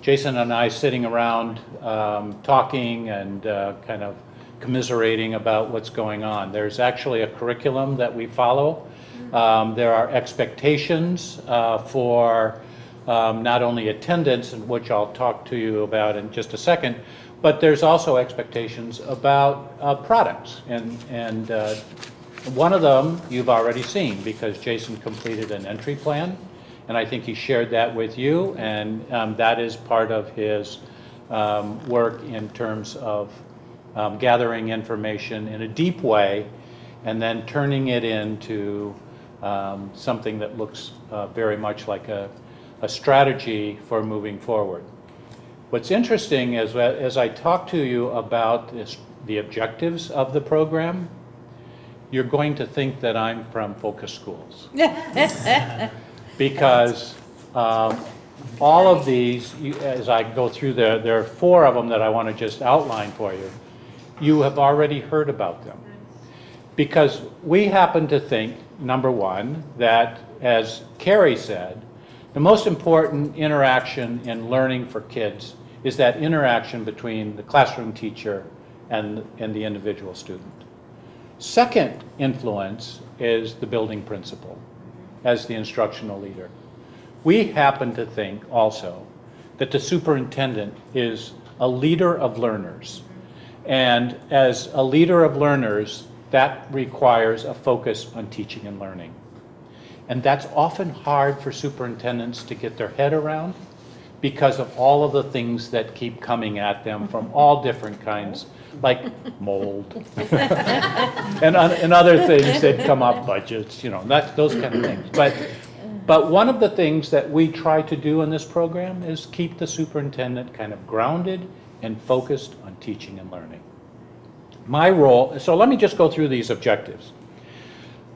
Jason and I sitting around talking and kind of commiserating about what's going on. There's actually a curriculum that we follow. There are expectations for not only attendance, which I'll talk to you about in just a second, but there's also expectations about products. And one of them you've already seen because Jason completed an entry plan, and I think he shared that with you, and that is part of his work in terms of gathering information in a deep way and then turning it into something that looks very much like a strategy for moving forward. What's interesting is that as I talk to you about the objectives of the program, you're going to think that I'm from Focus Schools. Because all of these, as I go through there are 4 of them that I want to just outline for you. You have already heard about them. Because we happen to think, number one, that, as Carrie said, the most important interaction in learning for kids is that interaction between the classroom teacher and the individual student. Second influence is the building principal as the instructional leader. We happen to think also that the superintendent is a leader of learners. And as a leader of learners, that requires a focus on teaching and learning. And that's often hard for superintendents to get their head around because of all of the things that keep coming at them from all different kinds, like mold and other things that come up, budgets, those kind of things. But one of the things that we try to do in this program is keep the superintendent kind of grounded and focused on teaching and learning. My role, so let me just go through these objectives.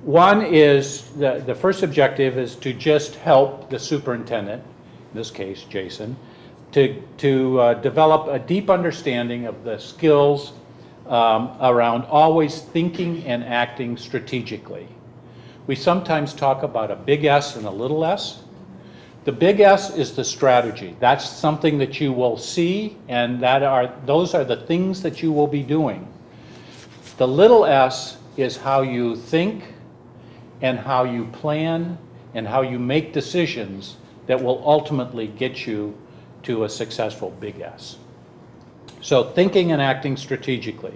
One is, the first objective is to just help the superintendent, in this case Jason, to develop a deep understanding of the skills around always thinking and acting strategically. We sometimes talk about a big S and a little s. The big S is the strategy. That's something that you will see, and those are the things that you will be doing. The little s is how you think and how you plan and how you make decisions that will ultimately get you to a successful big S. So thinking and acting strategically.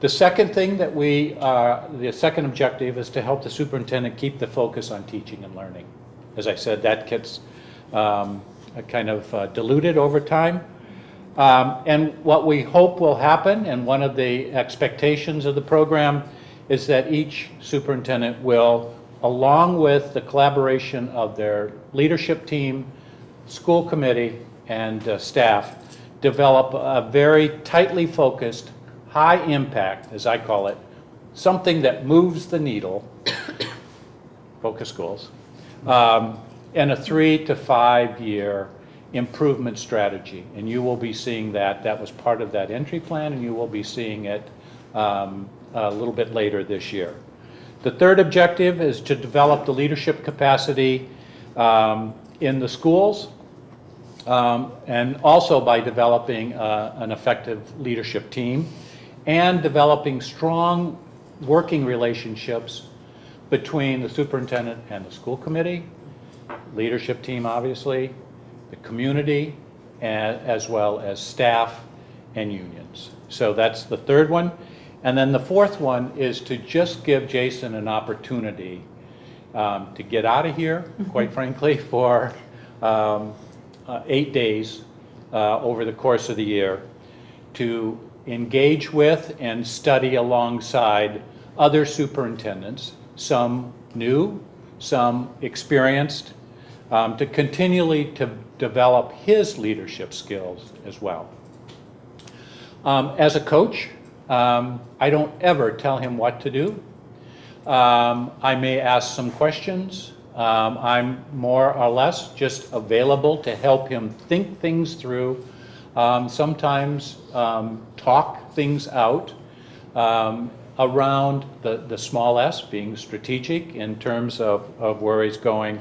The second thing that the second objective is to help the superintendent keep the focus on teaching and learning. As I said, that gets kind of diluted over time. And what we hope will happen, and one of the expectations of the program, is that each superintendent will, along with the collaboration of their leadership team, school committee, and staff, develop a very tightly focused, high impact, as I call it, something that moves the needle, Focus Schools, and a 3 to 5 year improvement strategy. And you will be seeing that. That was part of that entry plan, and you will be seeing it a little bit later this year. The third objective is to develop the leadership capacity in the schools, and also by developing an effective leadership team and developing strong working relationships between the superintendent and the school committee, leadership team obviously, the community, as well as staff and unions. So that's the third one. And then the fourth one is to just give Jason an opportunity to get out of here, quite frankly, for 8 days over the course of the year to engage with and study alongside other superintendents, some new, some experienced, to continually to develop his leadership skills as well. As a coach, I don't ever tell him what to do. I may ask some questions. I'm more or less just available to help him think things through sometimes talk things out around the small s, being strategic in terms of where he's going,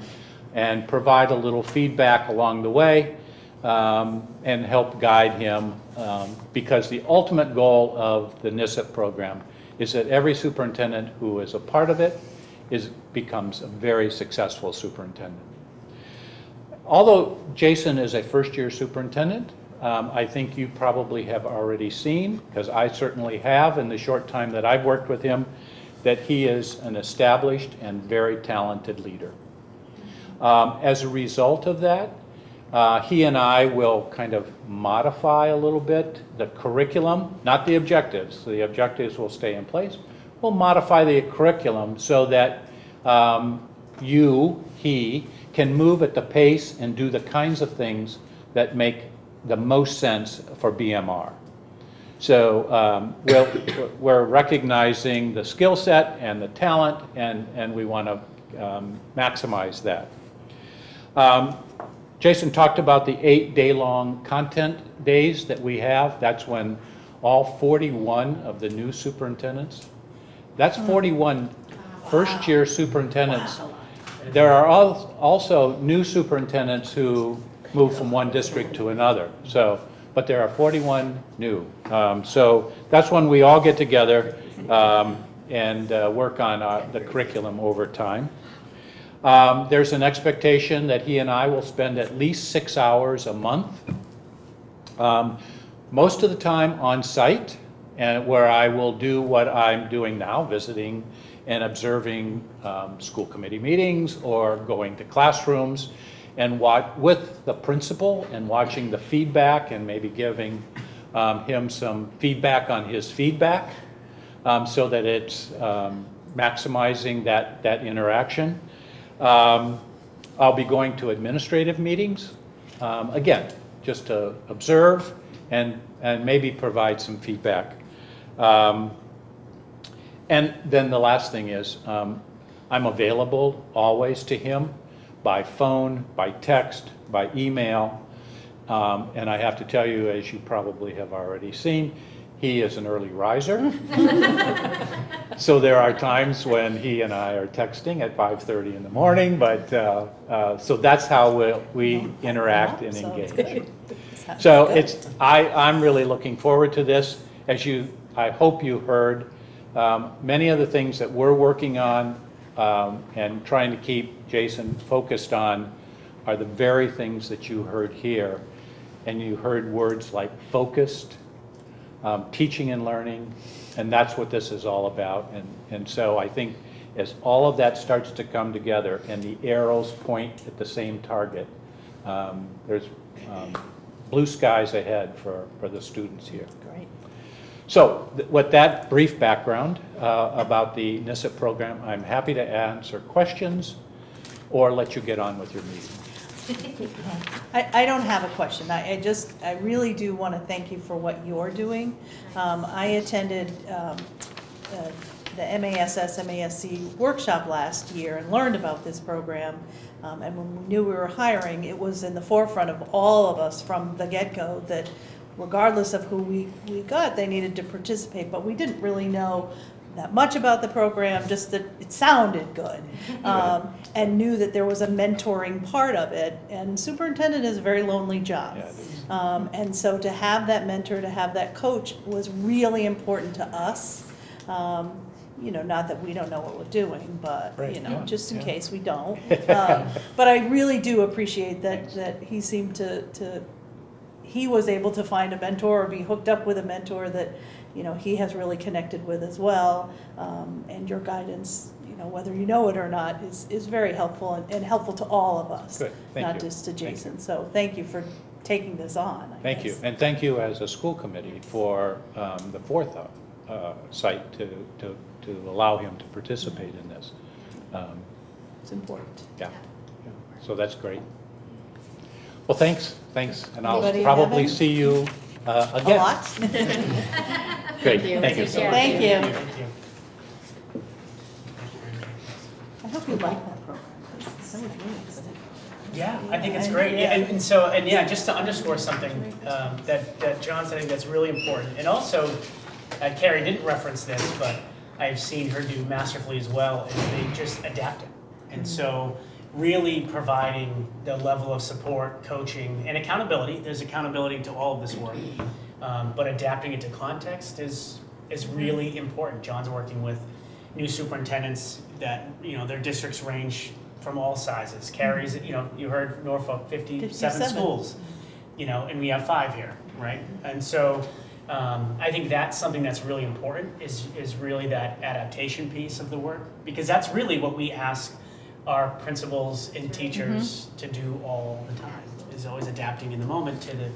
and provide a little feedback along the way and help guide him, because the ultimate goal of the NISIP program is that every superintendent who is a part of it becomes a very successful superintendent. Although Jason is a first-year superintendent, I think you probably have already seen, because I certainly have in the short time that I've worked with him, that he is an established and very talented leader. As a result of that, he and I will kind of modify a little bit the curriculum, not the objectives. The objectives will stay in place. We'll modify the curriculum so that he can move at the pace and do the kinds of things that make the most sense for BMR. So we're recognizing the skill set and the talent, and we want to maximize that. Jason talked about the 8-day-long content days that we have. That's when all 41 of the new superintendents, that's 41 first-year superintendents. There are also new superintendents who move from one district to another. But there are 41 new. So that's when we all get together and work on the curriculum over time. There's an expectation that he and I will spend at least 6 hours a month, most of the time on site, and where I will do what I'm doing now, visiting and observing school committee meetings or going to classrooms and with the principal and watching the feedback and maybe giving him some feedback on his feedback so that it's maximizing that interaction. I'll be going to administrative meetings, again, just to observe and maybe provide some feedback. And then the last thing is I'm available always to him by phone, by text, by email, and I have to tell you, as you probably have already seen, he is an early riser. So there are times when he and I are texting at 5:30 in the morning, but so that's how we interact and engage. So I'm really looking forward to this. I hope you heard, many of the things that we're working on and trying to keep Jason focused on are the very things that you heard here. And you heard words like focused, teaching and learning, and that's what this is all about. And so I think as all of that starts to come together and the arrows point at the same target, there's blue skies ahead for the students here. Great. So with that brief background about the NISIP program, I'm happy to answer questions or let you get on with your meeting. I don't have a question. I really do want to thank you for what you're doing. I attended the MASS, MASC workshop last year and learned about this program. And when we knew we were hiring, it was in the forefront of all of us from the get-go that regardless of who we got, they needed to participate. But we didn't really know that much about the program, just that it sounded good, and knew that there was a mentoring part of it. And superintendent is a very lonely job. Yeah, and so to have that mentor, to have that coach was really important to us. You know, not that we don't know what we're doing, but, you know, just in case we don't. But I really do appreciate that he seemed he was able to find a mentor or be hooked up with a mentor that, you know, he has really connected with as well. And your guidance, you know, whether you know it or not, is very helpful and helpful to all of us, not just to Jason. So thank you for taking this on. Thank you. And thank you as a school committee for the forethought site to allow him to participate in this. It's important. Yeah. So that's great. Well, thanks, and I'll Anybody probably see you again. A lot. Great, Thank you. Thank you. I hope you like that program. So Yeah, I think it's great. Yeah, and so, just to underscore something that John said, I think that's really important. And also, Carrie didn't reference this, but I've seen her do masterfully as well, is they just adapt it. And so, really providing the level of support, coaching, and accountability. There's accountability to all of this work, but adapting it to context is really important. John's working with new superintendents that, their districts range from all sizes. Carrie's, you heard Norfolk, 57 schools, and we have 5 here, right? And so I think that's something that's really important, is really that adaptation piece of the work, because that's really what we ask our principals and teachers to do all the time, is always adapting in the moment to the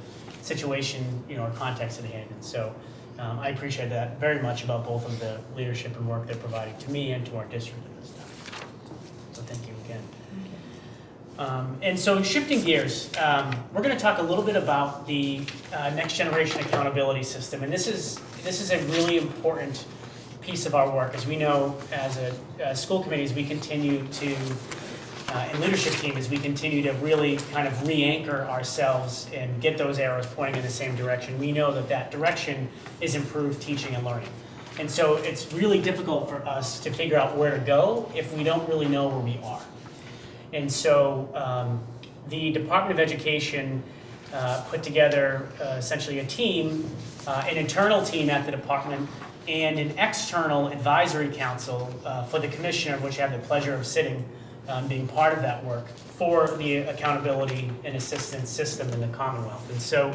situation, or context at hand. And so I appreciate that very much about both of the leadership and work they're providing to me and to our district at this time. So thank you again. And so shifting gears, we're going to talk a little bit about the next generation accountability system. And this is a really important piece of our work. As we know, as a school committee, as we continue to, and leadership team, as we continue to really kind of re-anchor ourselves and get those arrows pointing in the same direction, we know that that direction is improved teaching and learning. And so it's really difficult for us to figure out where to go if we don't really know where we are. And so the Department of Education put together essentially a team, an internal team at the department, and an external advisory council for the commissioner, which I have the pleasure of sitting, being part of that work, for the accountability and assistance system in the Commonwealth. And so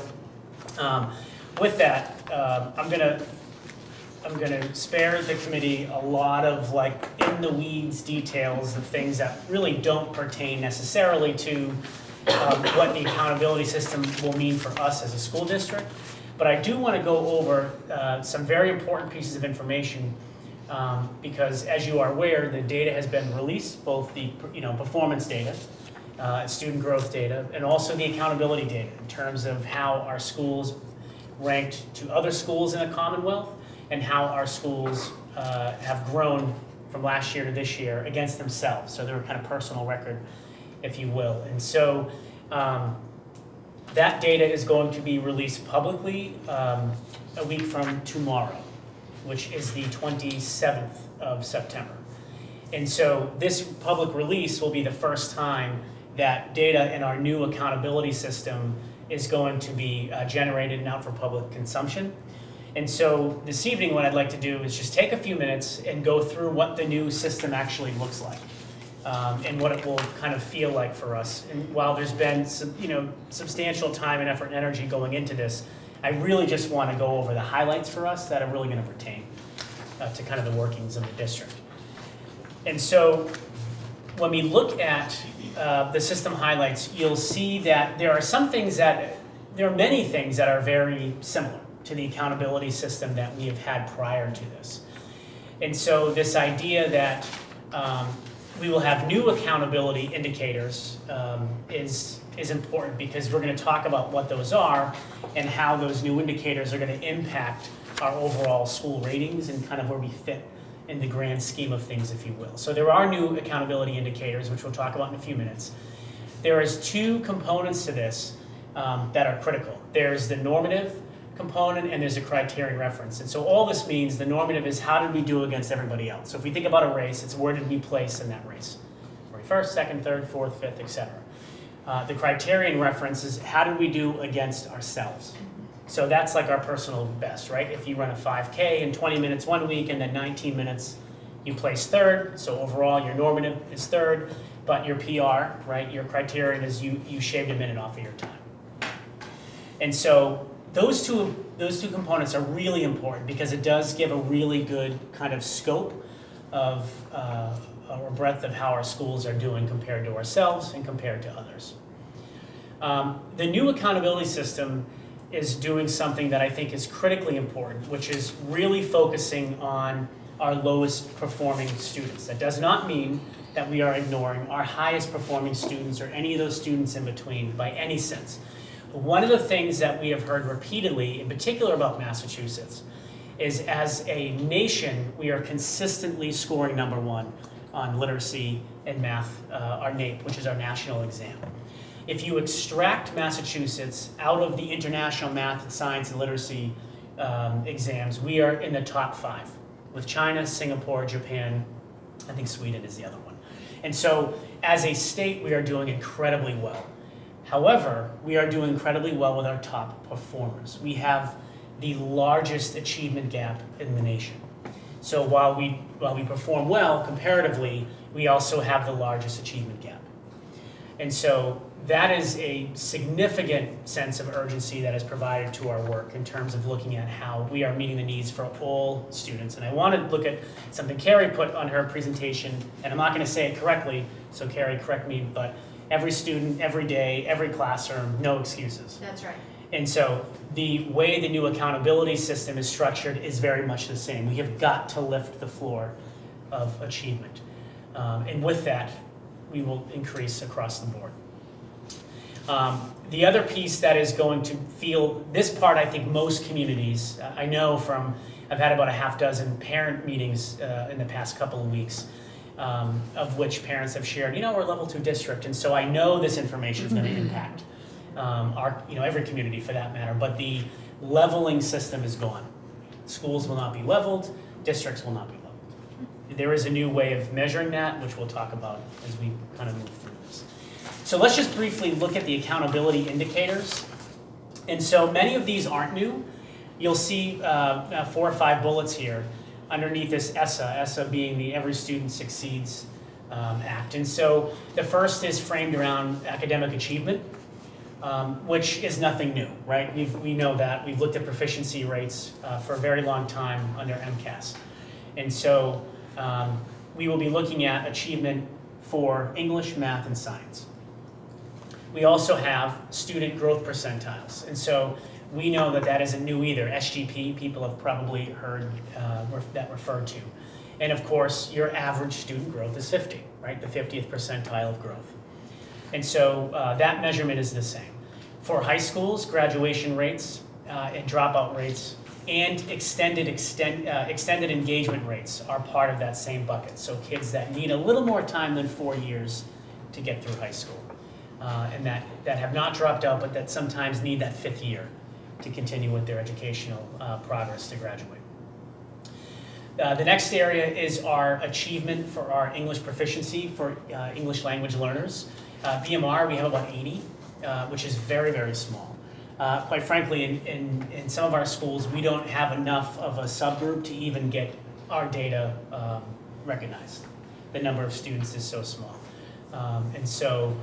with that, I'm gonna spare the committee a lot of in the weeds details of things that really don't pertain necessarily to what the accountability system will mean for us as a school district. But I do want to go over some very important pieces of information because, as you are aware, the data has been released, both the performance data, student growth data, and also the accountability data in terms of how our schools ranked to other schools in the Commonwealth and how our schools have grown from last year to this year against themselves. So they're a kind of personal record, if you will. And so that data is going to be released publicly a week from tomorrow, which is the 27th of September. And so this public release will be the first time that data in our new accountability system is going to be generated and out for public consumption. And so this evening, what I'd like to do is just take a few minutes and go through what the new system actually looks like. And what it will kind of feel like for us. And while there's been some, substantial time and effort and energy going into this, I really just want to go over the highlights for us that are really going to pertain to kind of the workings of the district. And so when we look at the system highlights, you'll see that there are many things that are very similar to the accountability system that we have had prior to this. And so this idea that we will have new accountability indicators is important, because we're going to talk about what those are and how those new indicators are going to impact our overall school ratings and kind of where we fit in the grand scheme of things, if you will. So there are new accountability indicators, which we'll talk about in a few minutes. There is 2 components to this that are critical. There's the normative component and there's a criterion reference. And so all this means, the normative is how did we do against everybody else. So if we think about a race, it's where did we place in that race. Were we first, second, third, fourth, fifth, etc. The criterion reference is how did we do against ourselves. So that's like our personal best, right? If you run a 5K in 20 minutes one week and then 19 minutes, you place third. So overall your normative is third, but your PR, right? Your criterion is you shaved a minute off of your time. And so those two components are really important, because it does give a really good kind of scope of or breadth of how our schools are doing compared to ourselves and compared to others. The new accountability system is doing something that I think is critically important, which is really focusing on our lowest performing students. That does not mean that we are ignoring our highest performing students or any of those students in between by any sense. One of the things that we have heard repeatedly, in particular about Massachusetts, is as a nation, we are consistently scoring #1 on literacy and math, our NAEP, which is our national exam. If you extract Massachusetts out of the international math, science, and literacy exams, we are in the top 5, with China, Singapore, Japan, I think Sweden is the other one. And so as a state, we are doing incredibly well. However, we are doing incredibly well with our top performers. We have the largest achievement gap in the nation. So while we perform well comparatively, we also have the largest achievement gap. And so that is a significant sense of urgency that is provided to our work in terms of looking at how we are meeting the needs for all students. And I want to look at something Carrie put on her presentation, and I'm not going to say it correctly, so Carrie, correct me, but every student, every day, every classroom, no excuses. That's right. And so the way the new accountability system is structured is very much the same. We have got to lift the floor of achievement. And with that, we will increase across the board. The other piece that is going to feel, this part I think most communities, I know from, I've had about a half dozen parent meetings in the past couple of weeks, of which parents have shared, we're a level 2 district, and so I know this information is going to impact every community for that matter, but the leveling system is gone. Schools will not be leveled, districts will not be leveled. There is a new way of measuring that, which we'll talk about as we kind of move through this. So let's just briefly look at the accountability indicators. And so many of these aren't new. You'll see 4 or 5 bullets here underneath this ESSA being the Every Student Succeeds Act. And so the first is framed around academic achievement, which is nothing new, right? We know that. We've looked at proficiency rates for a very long time under MCAS. And so we will be looking at achievement for English, math, and science. We also have student growth percentiles. And so we know that that isn't new either. SGP, people have probably heard that referred to. And of course, your average student growth is 50, right? The 50th percentile of growth. And so that measurement is the same. For high schools, graduation rates and dropout rates and extended engagement rates are part of that same bucket. So kids that need a little more time than 4 years to get through high school. And that have not dropped out, but that sometimes need that 5th year to continue with their educational progress to graduate. The next area is our achievement for our English proficiency for English language learners. BMR, we have about 80, which is very, very small. Quite frankly, in some of our schools, we don't have enough of a subgroup to even get our data recognized. The number of students is so small. And so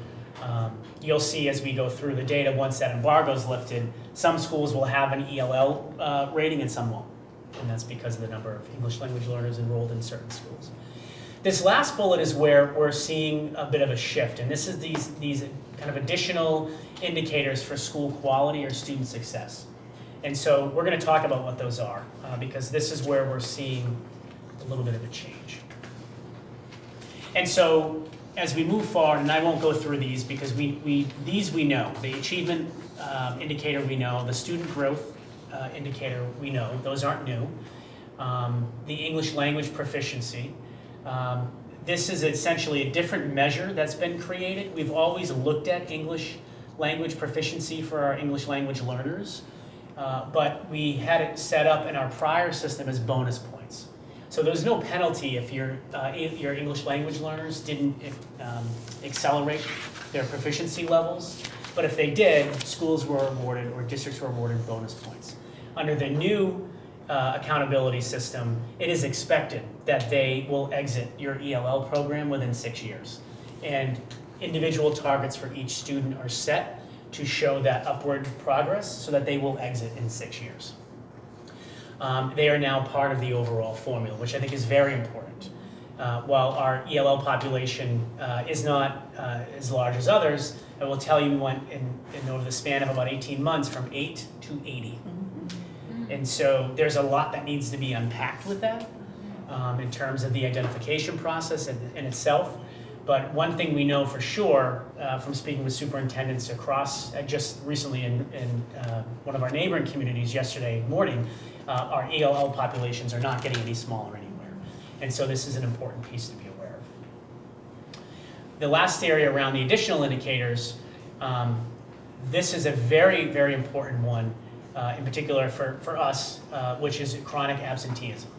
you'll see as we go through the data, once that embargo is lifted, some schools will have an ELL rating and some won't. And that's because of the number of English language learners enrolled in certain schools. This last bullet is where we're seeing a bit of a shift, and this is these kind of additional indicators for school quality or student success. And so we're going to talk about what those are, because this is where we're seeing a little bit of a change. And so as we move forward, and I won't go through these because these we know, the achievement indicator we know, the student growth indicator we know, those aren't new. The English language proficiency. This is essentially a different measure that's been created. We've always looked at English language proficiency for our English language learners, but we had it set up in our prior system as bonus points. So there's no penalty if your English language learners didn't accelerate their proficiency levels, but if they did, schools were awarded or districts were awarded bonus points. Under the new accountability system, it is expected that they will exit your ELL program within 6 years. And individual targets for each student are set to show that upward progress so that they will exit in 6 years. They are now part of the overall formula, which I think is very important. While our ELL population is not as large as others, I will tell you we went in over the span of about 18 months from 8 to 80. And so there's a lot that needs to be unpacked with that in terms of the identification process in itself. But one thing we know for sure from speaking with superintendents across, just recently in one of our neighboring communities yesterday morning, our ELL populations are not getting any smaller anywhere. And so this is an important piece to be aware of. The last area around the additional indicators, this is a very, very important one, in particular for us, which is chronic absenteeism.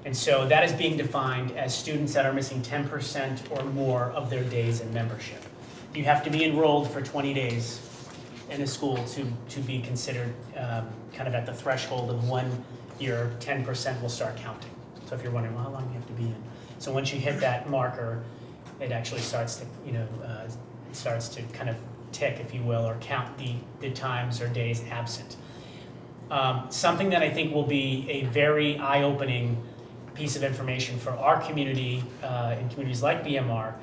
And so that is being defined as students that are missing 10% or more of their days in membership. You have to be enrolled for 20 days in a school to be considered kind of at the threshold of when your 10% will start counting. So if you're wondering, well, how long do you have to be in? So once you hit that marker, it actually starts to, it starts to kind of tick, if you will, or count the times or days absent. Something that I think will be a very eye-opening piece of information for our community and communities like BMR,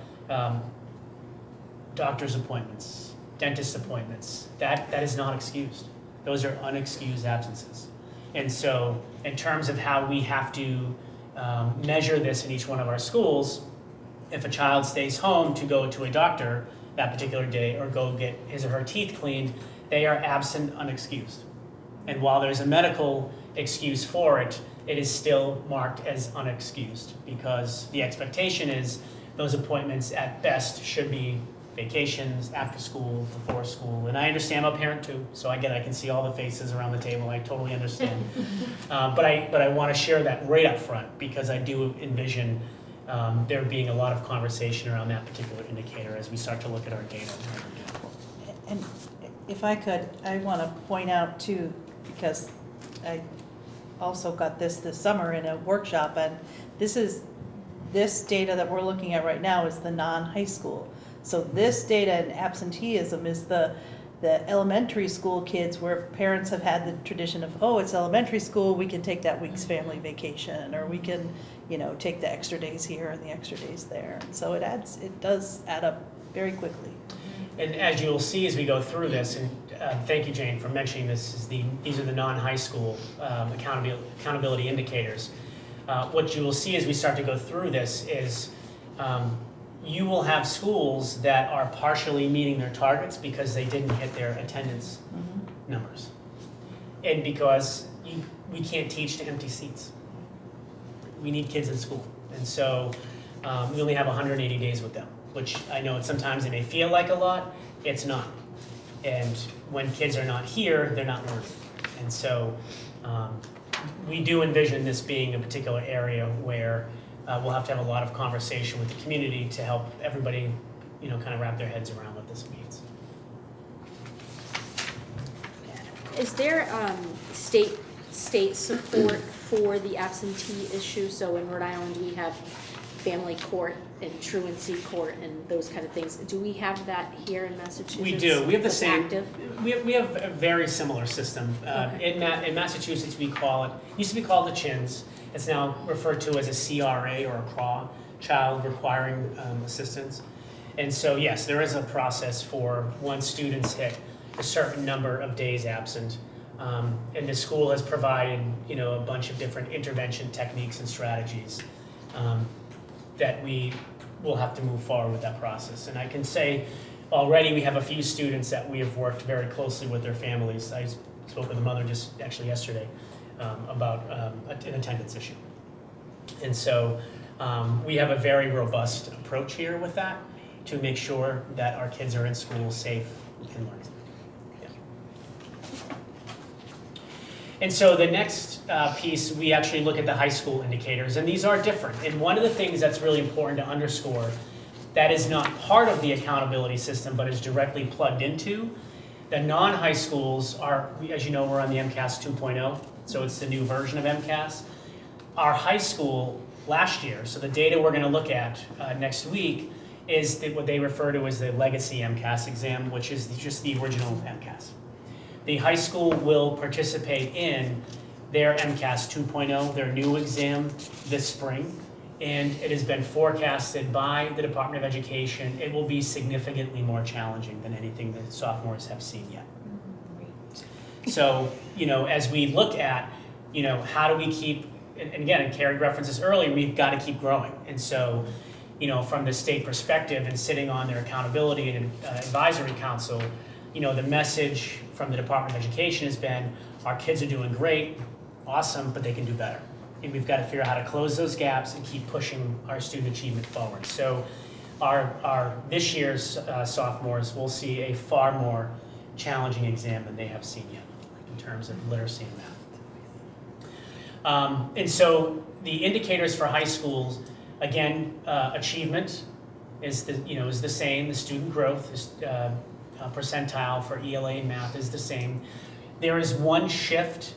doctor's appointments, dentist appointments, that is not excused. Those are unexcused absences. And so in terms of how we have to measure this in each one of our schools, if a child stays home to go to a doctor that particular day or go get his or her teeth cleaned, they are absent unexcused. And while there's a medical excuse for it, it is still marked as unexcused because the expectation is those appointments at best should be vacations, after school, before school. And I understand, I'm a parent too, so I can see all the faces around the table. I totally understand. But I want to share that right up front because I do envision there being a lot of conversation around that particular indicator as we start to look at our data. And if I could, I want to point out too, because I also got this summer in a workshop, and this data that we're looking at right now is the non-high school. So this data in absenteeism is the elementary school kids where parents have had the tradition of, oh, it's elementary school, we can take that week's family vacation, or we can, take the extra days here and the extra days there. And so it does add up very quickly. And as you'll see as we go through this, and thank you, Jane, for mentioning this, these are the non-high school accountability indicators. What you will see as we start to go through this is you will have schools that are partially meeting their targets because they didn't hit their attendance numbers. And because we can't teach to empty seats. We need kids in school. And so we only have 180 days with them, which I know sometimes it may feel like a lot, it's not. And when kids are not here, they're not learning. And so we do envision this being a particular area where we'll have to have a lot of conversation with the community to help everybody, kind of wrap their heads around what this means. Is there state support for the absentee issue? So in Rhode Island, we have family court and truancy court and those kind of things. Do we have that here in Massachusetts? We do. We have the same. Active? We have a very similar system. Okay. In Massachusetts, we call it, used to be called the CHINS. It's now referred to as a CRA or a CRAW, Child Requiring Assistance. And so, yes, there is a process for once students hit a certain number of days absent. And the school has provided, a bunch of different intervention techniques and strategies that we will have to move forward with that process. And I can say already we have a few students that we have worked very closely with their families. I spoke with a mother just actually yesterday about an attendance issue. And so we have a very robust approach here with that to make sure that our kids are in school safe and learning. And so the next piece, we actually look at the high school indicators, and these are different. And one of the things that's really important to underscore that is not part of the accountability system, but is directly plugged into, the non-high schools are, as you know, we're on the MCAS 2.0, so it's the new version of MCAS. Our high school last year, so the data we're going to look at next week, is what they refer to as the legacy MCAS exam, which is just the original MCAS. The high school will participate in their MCAS 2.0, their new exam this spring, and it has been forecasted by the Department of Education. It will be significantly more challenging than anything that sophomores have seen yet. So, as we look at, how do we keep, and again, and Carrie referenced this earlier, we've got to keep growing. And so, from the state perspective and sitting on their accountability and advisory council, the message from the Department of Education has been, our kids are doing great, awesome, but they can do better. And we've got to figure out how to close those gaps and keep pushing our student achievement forward. So this year's sophomores will see a far more challenging exam than they have seen yet in terms of literacy and math. And so the indicators for high schools, again, achievement is the same. The student growth is, percentile for ELA and math is the same. There is one shift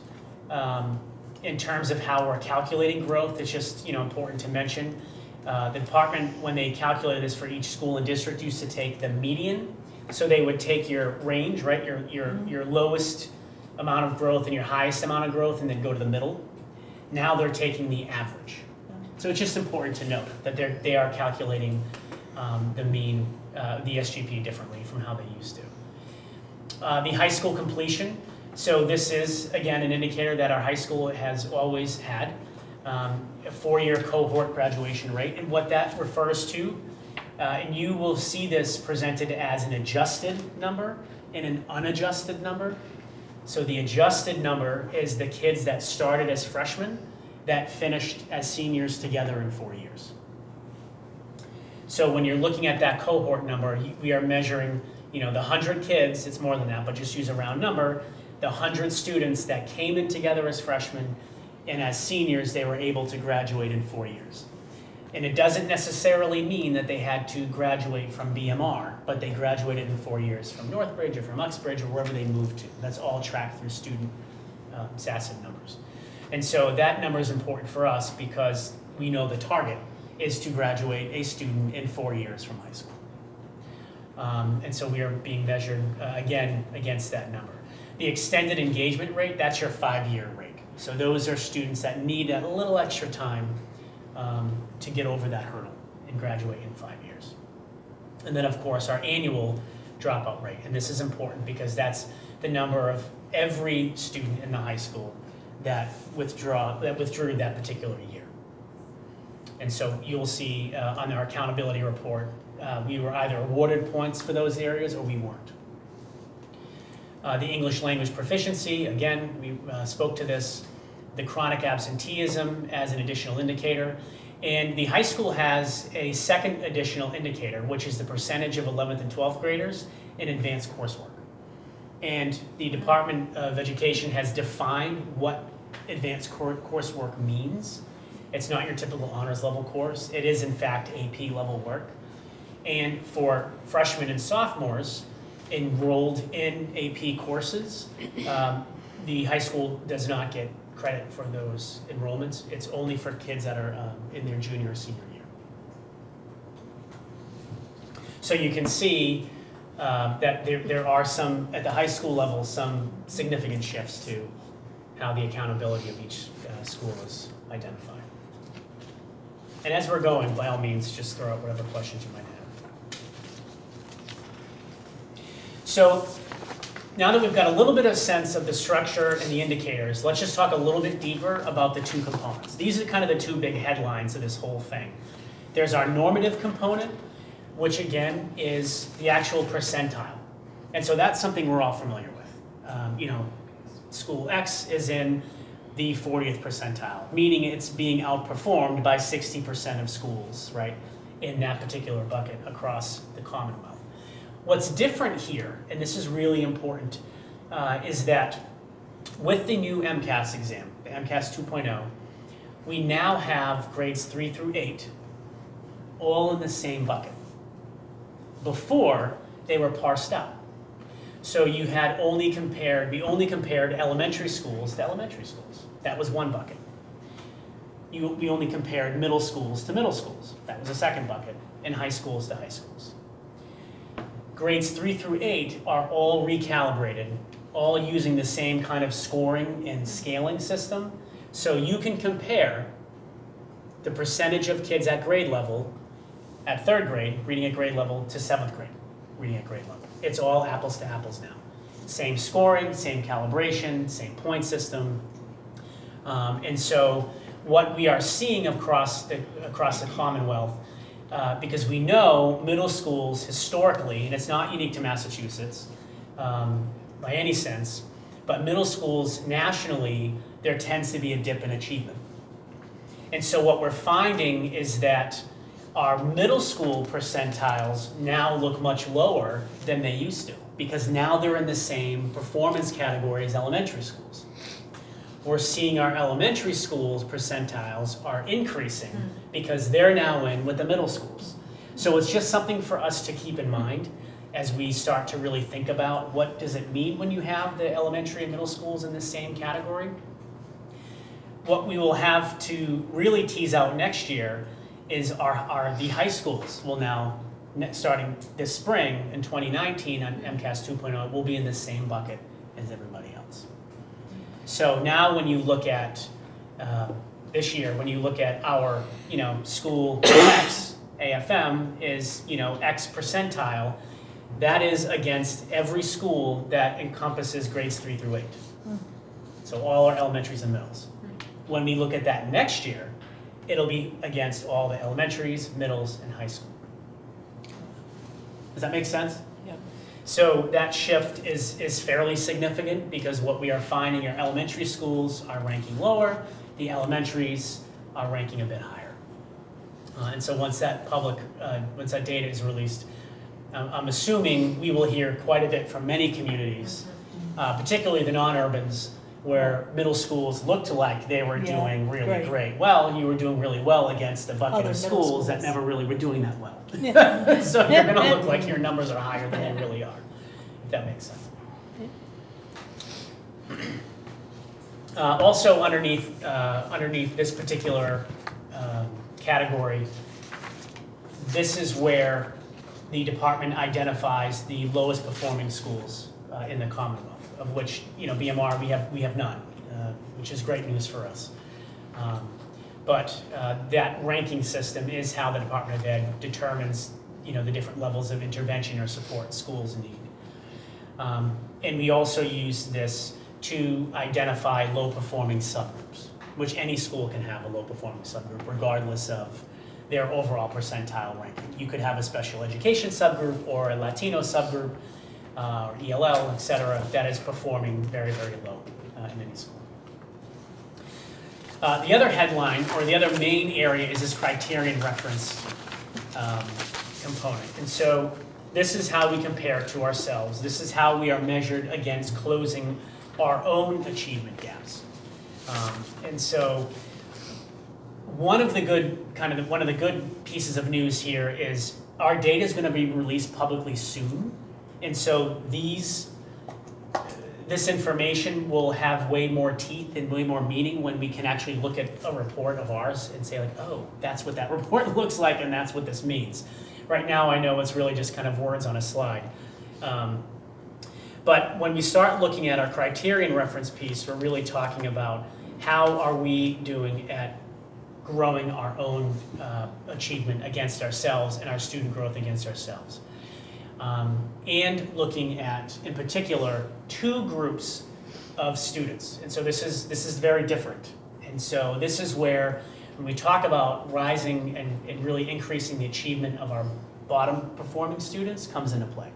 in terms of how we're calculating growth. It's just important to mention. The department, when they calculated this for each school and district, used to take the median. So they would take your range, right, your lowest amount of growth and your highest amount of growth, and then go to the middle. Now they're taking the average. So it's just important to note that they are calculating the mean, the SGP differently from how they used to. The high school completion. So this is, again, an indicator that our high school has always had. A 4-year cohort graduation rate, and what that refers to, and you will see this presented as an adjusted number and an unadjusted number. So the adjusted number is the kids that started as freshmen that finished as seniors together in 4 years. So when you're looking at that cohort number, we are measuring, the 100 kids, it's more than that, but just use a round number, the 100 students that came in together as freshmen, and as seniors, they were able to graduate in 4 years. And it doesn't necessarily mean that they had to graduate from BMR, but they graduated in 4 years from Northbridge or from Uxbridge or wherever they moved to. That's all tracked through student SASID numbers. And so that number is important for us because we know the target is to graduate a student in 4 years from high school. And so we are being measured, again, against that number. The extended engagement rate, that's your 5-year rate. So those are students that need a little extra time to get over that hurdle and graduate in 5 years. And then, of course, our annual dropout rate. And this is important because that's the number of every student in the high school that withdrew that particular year. And so you'll see on our accountability report, we were either awarded points for those areas or we weren't. The English language proficiency, again, we spoke to this. The chronic absenteeism as an additional indicator. And the high school has a second additional indicator, which is the percentage of 11th and 12th graders in advanced coursework. And the Department of Education has defined what advanced coursework means. It's not your typical honors level course. It is, in fact, AP level work. And for freshmen and sophomores enrolled in AP courses, the high school does not get credit for those enrollments. It's only for kids that are in their junior or senior year. So you can see that there are some, at the high school level, some significant shifts to how the accountability of each school is identified. And as we're going, by all means, just throw out whatever questions you might have. So now that we've got a little bit of sense of the structure and the indicators, let's just talk a little bit deeper about the two components. These are kind of the two big headlines of this whole thing. There's our normative component, which again is the actual percentile. And so that's something we're all familiar with. School X is in the 40th percentile, meaning it's being outperformed by 60% of schools, right, in that particular bucket across the Commonwealth. What's different here, and this is really important, is that with the new MCAS exam, the MCAS 2.0, we now have grades 3 through 8 all in the same bucket. Before, they were parsed out. So you had we only compared elementary schools to elementary schools. That was one bucket. We only compared middle schools to middle schools. That was a second bucket, and high schools to high schools. Grades 3 through 8 are all recalibrated, all using the same kind of scoring and scaling system. So you can compare the percentage of kids at grade level, at 3rd grade, reading at grade level, to 7th grade, reading at grade level. It's all apples to apples now. Same scoring, same calibration, same point system. And so what we are seeing across the Commonwealth, because we know middle schools historically, and it's not unique to Massachusetts by any sense, but middle schools nationally, there tends to be a dip in achievement. And so what we're finding is that our middle school percentiles now look much lower than they used to, because now they're in the same performance category as elementary schools. We're seeing our elementary schools percentiles are increasing because they're now in with the middle schools. So it's just something for us to keep in mind as we start to really think about what does it mean when you have the elementary and middle schools in the same category. What we will have to really tease out next year is the high schools will now, starting this spring in 2019 on MCAS 2.0, will be in the same bucket as everybody else. So now when you look at this year, when you look at our, school X, AFM is, X percentile, that is against every school that encompasses grades 3 through 8. So all our elementaries and middles. When we look at that next year, it'll be against all the elementaries, middles, and high school. Does that make sense? Yeah. So that shift is fairly significant because what we are finding are elementary schools are ranking lower, the elementaries are ranking a bit higher. And so once that data is released, I'm assuming we will hear quite a bit from many communities, particularly the non-urbans, where middle schools looked like they were doing really great. Well, you were doing really well against a bucket of schools that never really were doing that well. So you're going to look like your numbers are higher than they really are, if that makes sense. Also underneath this particular category, this is where the department identifies the lowest performing schools in the Commonwealth, of which, BMR, we have none, which is great news for us. But that ranking system is how the Department of Ed determines, the different levels of intervention or support schools need. And we also use this to identify low-performing subgroups, which any school can have a low-performing subgroup, regardless of their overall percentile ranking. You could have a special education subgroup or a Latino subgroup, or ELL, et cetera, that is performing very, very low in any school. The other headline, or the other main area, is this criterion reference component. And so this is how we compare to ourselves. This is how we are measured against closing our own achievement gaps. And so one of the good pieces of news here is our data is going to be released publicly soon. And so this information will have way more teeth and way more meaning when we can actually look at a report of ours and say, like, oh, that's what that report looks like and that's what this means. Right now, I know it's really just kind of words on a slide. But when we start looking at our criterion reference piece, we're really talking about how are we doing at growing our own achievement against ourselves and our student growth against ourselves. And looking at, in particular, two groups of students. And so this is very different. And so this is where, when we talk about rising and really increasing the achievement of our bottom performing students, comes into play.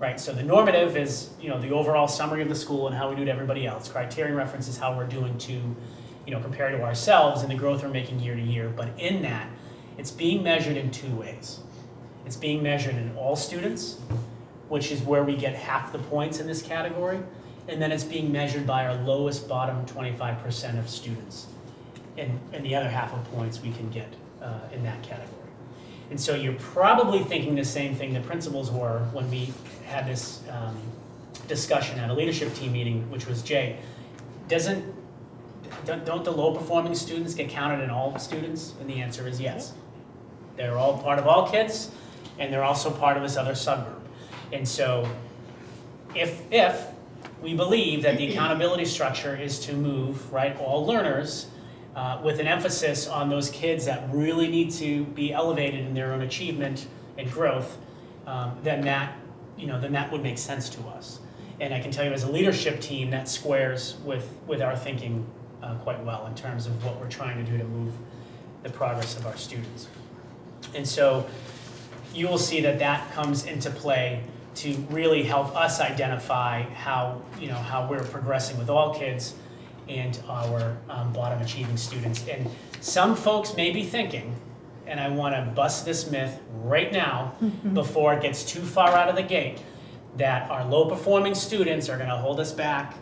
Right, so the normative is, the overall summary of the school and how we do to everybody else. Criterion reference is how we're doing to, compared to ourselves and the growth we're making year to year. But in that, it's being measured in two ways. It's being measured in all students, which is where we get half the points in this category. And then it's being measured by our lowest bottom 25% of students. And the other half of points we can get in that category. And so you're probably thinking the same thing the principals were when we had this discussion at a leadership team meeting, which was, Jay, don't the low performing students get counted in all students? And the answer is yes. They're all part of all kids, and they're also part of this other subgroup. And so if we believe that the accountability structure is to move, right, all learners with an emphasis on those kids that really need to be elevated in their own achievement and growth, then that would make sense to us. And I can tell you, as a leadership team, that squares with our thinking quite well in terms of what we're trying to do to move the progress of our students. And so you will see that comes into play to really help us identify how we're progressing with all kids and our bottom achieving students. And some folks may be thinking and I want to bust this myth right now before it gets too far out of the gate, that our low-performing students are going to hold us back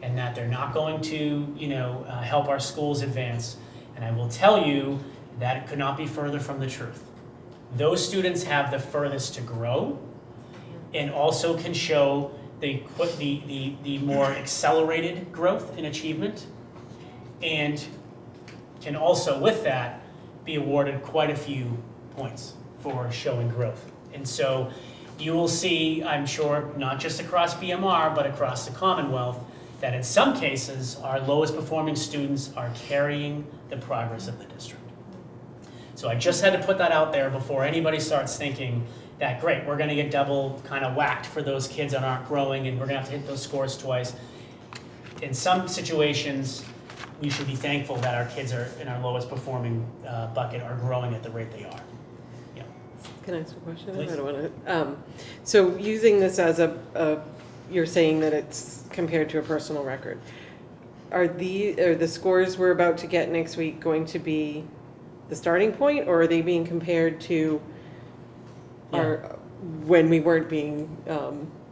and that they're not going to, help our schools advance. And I will tell you that it could not be further from the truth. Those students have the furthest to grow and also can show the more accelerated growth in achievement, and can also, with that, be awarded quite a few points for showing growth. And so you will see, I'm sure, not just across BMR, but across the Commonwealth, that in some cases, our lowest performing students are carrying the progress of the district. So I just had to put that out there before anybody starts thinking that, great, we're gonna get double kind of whacked for those kids that aren't growing and we're gonna have to hit those scores twice. In some situations, we should be thankful that our kids are in our lowest performing bucket are growing at the rate they are. Yeah. Can I ask a question? Please. I don't want to. So using this as you're saying that it's compared to a personal record. Are the scores we're about to get next week going to be the starting point, or are they being compared to when we weren't being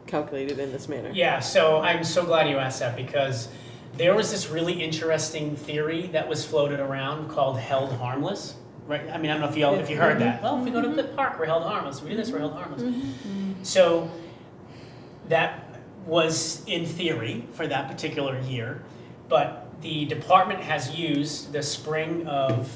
calculated in this manner? Yeah, so I'm so glad you asked that, because there was this really interesting theory that was floated around called held harmless, right? I mean, I don't know if you heard that. Well, if we go to the park, we're held harmless. If we do this, we're held harmless. So that was in theory for that particular year, but the department has used the spring of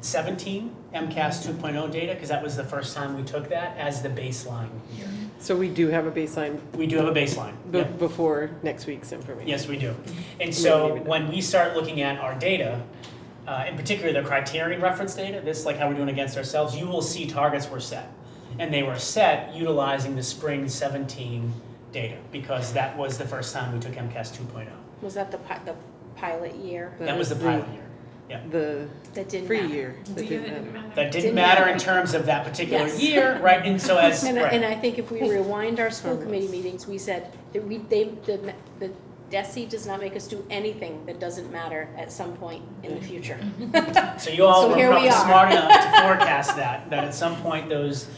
17 MCAS 2.0 data, because that was the first time we took that as the baseline year. So we do have a baseline. We do have a baseline. Yep. Before next week's information. Yes, we do. And so when we start looking at our data, in particular the criterion reference data, this like how we're doing against ourselves, you will see targets were set. And they were set utilizing the spring 17 data, because that was the first time we took MCAS 2.0. Was that the pilot year? That was the pilot year. Yeah. That didn't free matter. year. That didn't matter in terms of that particular year, right? And so as and I think if we rewind our school committee meetings, we said that the DESE does not make us do anything that doesn't matter at some point in the future. So you all were probably are. smart enough to forecast that at some point those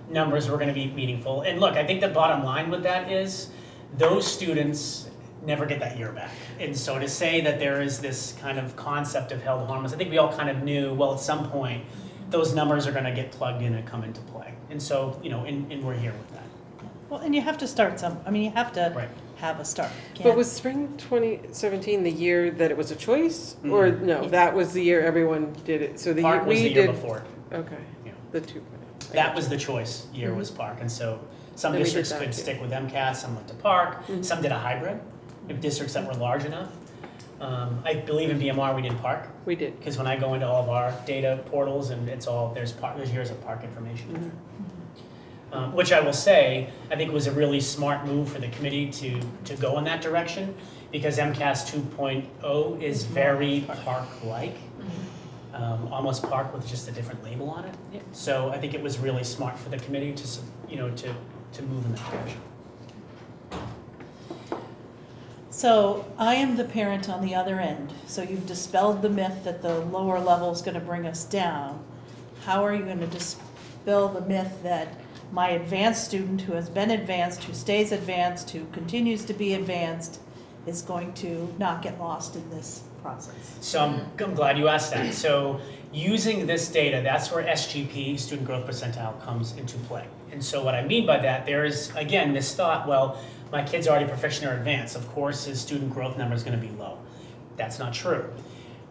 numbers were going to be meaningful. And look, I think the bottom line with that is those students never get that year back. And so to say that there is this kind of concept of held harmless, I think we all kind of knew, well, at some point, those numbers are going to get plugged in and come into play. And so, and we're here with that. Well, and you have to start you have to have a start. But was spring 2017 the year that it was a choice? Or no, that was the year everyone did it? So Park was the year before. Okay, yeah. The 2.0. That was the choice year was Park. And so some districts could stick with MCAS, some went to Park, some did a hybrid. If districts that were large enough. I believe in BMR we did Park. We did. Because when I go into all of our data portals and it's all, there's years of Park information. Which I will say, I think was a really smart move for the committee to go in that direction, because MCAS 2.0 is very Park-like. Almost Park with just a different label on it. So I think it was really smart for the committee to move in that direction. So I am the parent on the other end. So you've dispelled the myth that the lower level is going to bring us down. How are you going to dispel the myth that my advanced student who has been advanced, who stays advanced, who continues to be advanced, is going to not get lost in this process? So I'm glad you asked that. So using this data, that's where SGP, student growth percentile, comes into play. And so what I mean by that, there is, again, this thought, well, my kid's already proficient or advanced. Of course, his student growth number is going to be low. That's not true.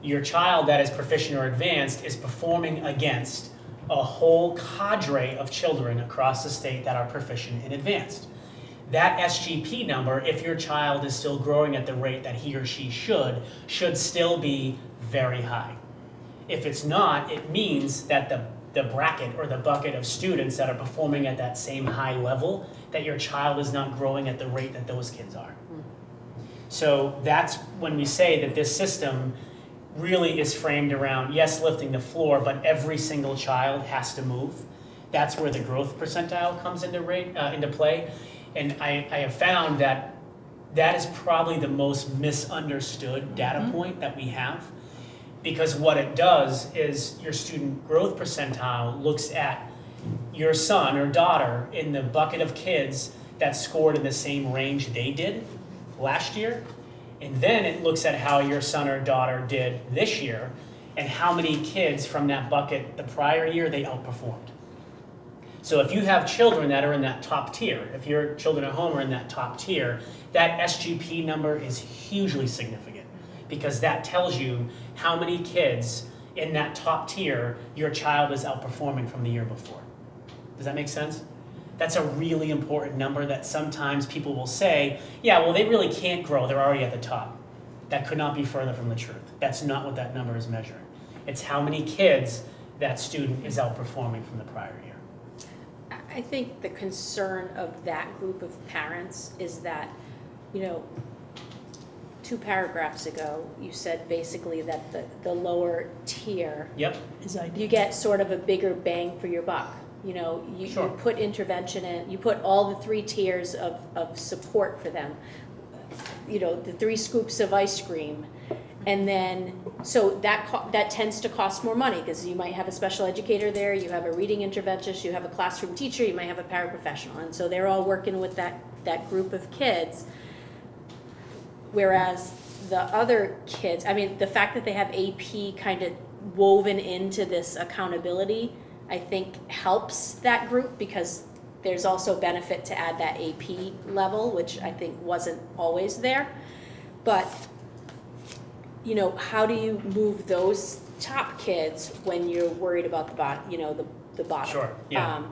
Your child that is proficient or advanced is performing against a whole cadre of children across the state that are proficient and advanced. That SGP number, if your child is still growing at the rate that he or she should still be very high. If it's not, it means that the bracket or the bucket of students that are performing at that same high level, that your child is not growing at the rate that those kids are. So that's when we say that this system really is framed around, yes, lifting the floor, but every single child has to move. That's where the growth percentile comes into play. And I have found that that is probably the most misunderstood data point that we have. because what it does is your student growth percentile looks at your son or daughter in the bucket of kids that scored in the same range they did last year, and then it looks at how your son or daughter did this year and how many kids from that bucket the prior year they outperformed. So if you have children that are in that top tier, if your children at home are in that top tier, that SGP number is hugely significant because that tells you how many kids in that top tier your child is outperforming from the year before. Does that make sense? That's a really important number that sometimes people will say, yeah, well, they really can't grow. They're already at the top. That could not be further from the truth. That's not what that number is measuring. It's how many kids that student is outperforming from the prior year. I think the concern of that group of parents is that, you know, 2 paragraphs ago, you said basically that the lower tier, yep, you get sort of a bigger bang for your buck. You know, you put intervention in, you put all the 3 tiers of support for them. You know, the 3 scoops of ice cream. And then, so that tends to cost more money because you might have a special educator there, you have a reading interventionist, you have a classroom teacher, you might have a paraprofessional. And so they're all working with that group of kids. Whereas the other kids, I mean, the fact that they have AP kind of woven into this accountability, I think helps that group because there's also benefit to add that AP level, which I think wasn't always there. But, you know, how do you move those top kids when you're worried about the bottom, you know, the bottom? Sure, yeah.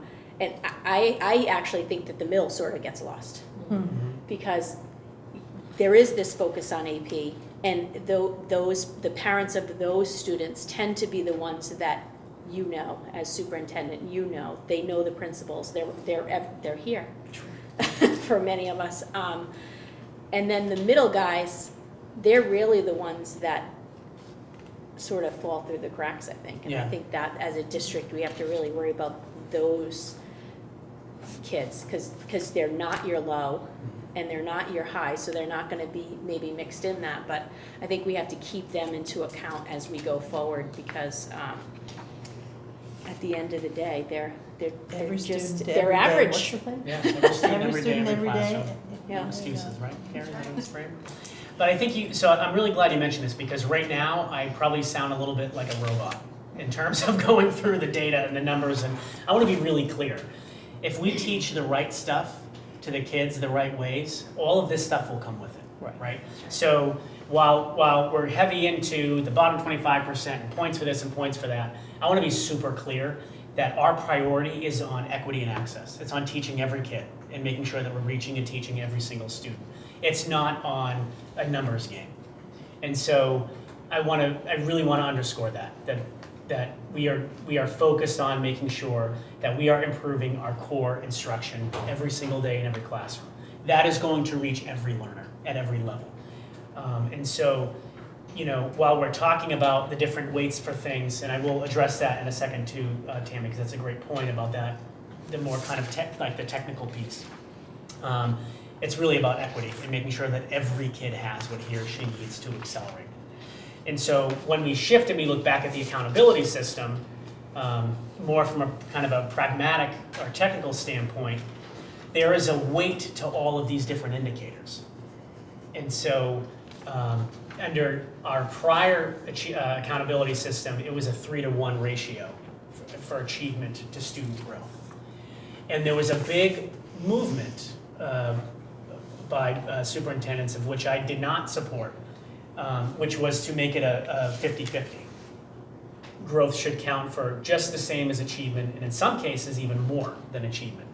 And I actually think that the middle sort of gets lost because there is this focus on AP, and the parents of those students tend to be the ones that, you know, as superintendent, you know, they know the principals. They're here for many of us. And then the middle guys, they're really the ones that sort of fall through the cracks, I think. And I think that as a district, we have to really worry about those kids because they're not your low and they're not your high, so they're not going to be maybe mixed in that. But I think we have to keep them into account as we go forward because at the end of the day, they're just they're average. Yeah, every student every day, every day. classroom. No excuses, right? Karen, but I think so I'm really glad you mentioned this because right now I probably sound a little bit like a robot in terms of going through the data and the numbers, and I want to be really clear. If we teach the right stuff to the kids the right ways, all of this stuff will come with it, right? So while we're heavy into the bottom 25% and points for this and points for that, I want to be super clear that our priority is on equity and access. It's on teaching every kid and making sure that we're reaching and teaching every single student. It's not on a numbers game. And so I really want to underscore that we are focused on making sure that we are improving our core instruction every single day in every classroom. That is going to reach every learner at every level. And so, you know, while we're talking about the different weights for things, and I will address that in a second too, Tammy, because that's a great point about that, the more kind of like the technical piece. It's really about equity and making sure that every kid has what he or she needs to accelerate. And so when we shift and we look back at the accountability system, more from a kind of a pragmatic or technical standpoint, there is a weight to all of these different indicators. And so under our prior accountability system, it was a 3-to-1 ratio for achievement to student growth. And there was a big movement by superintendents, of which I did not support, which was to make it a 50-50. Growth should count for just the same as achievement, and in some cases even more than achievement.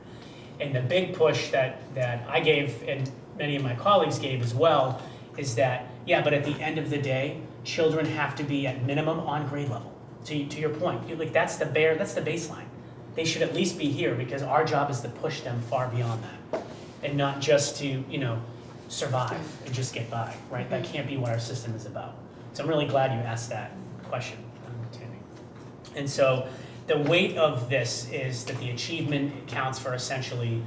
And the big push that I gave, and many of my colleagues gave as well, is that, yeah, but at the end of the day, children have to be at minimum on grade level. To your point, like that's the baseline. They should at least be here because our job is to push them far beyond that, and not just to, you know, survive and just get by, right? That can't be what our system is about. So I'm really glad you asked that question, Tammy. And so the weight of this is that the achievement counts for essentially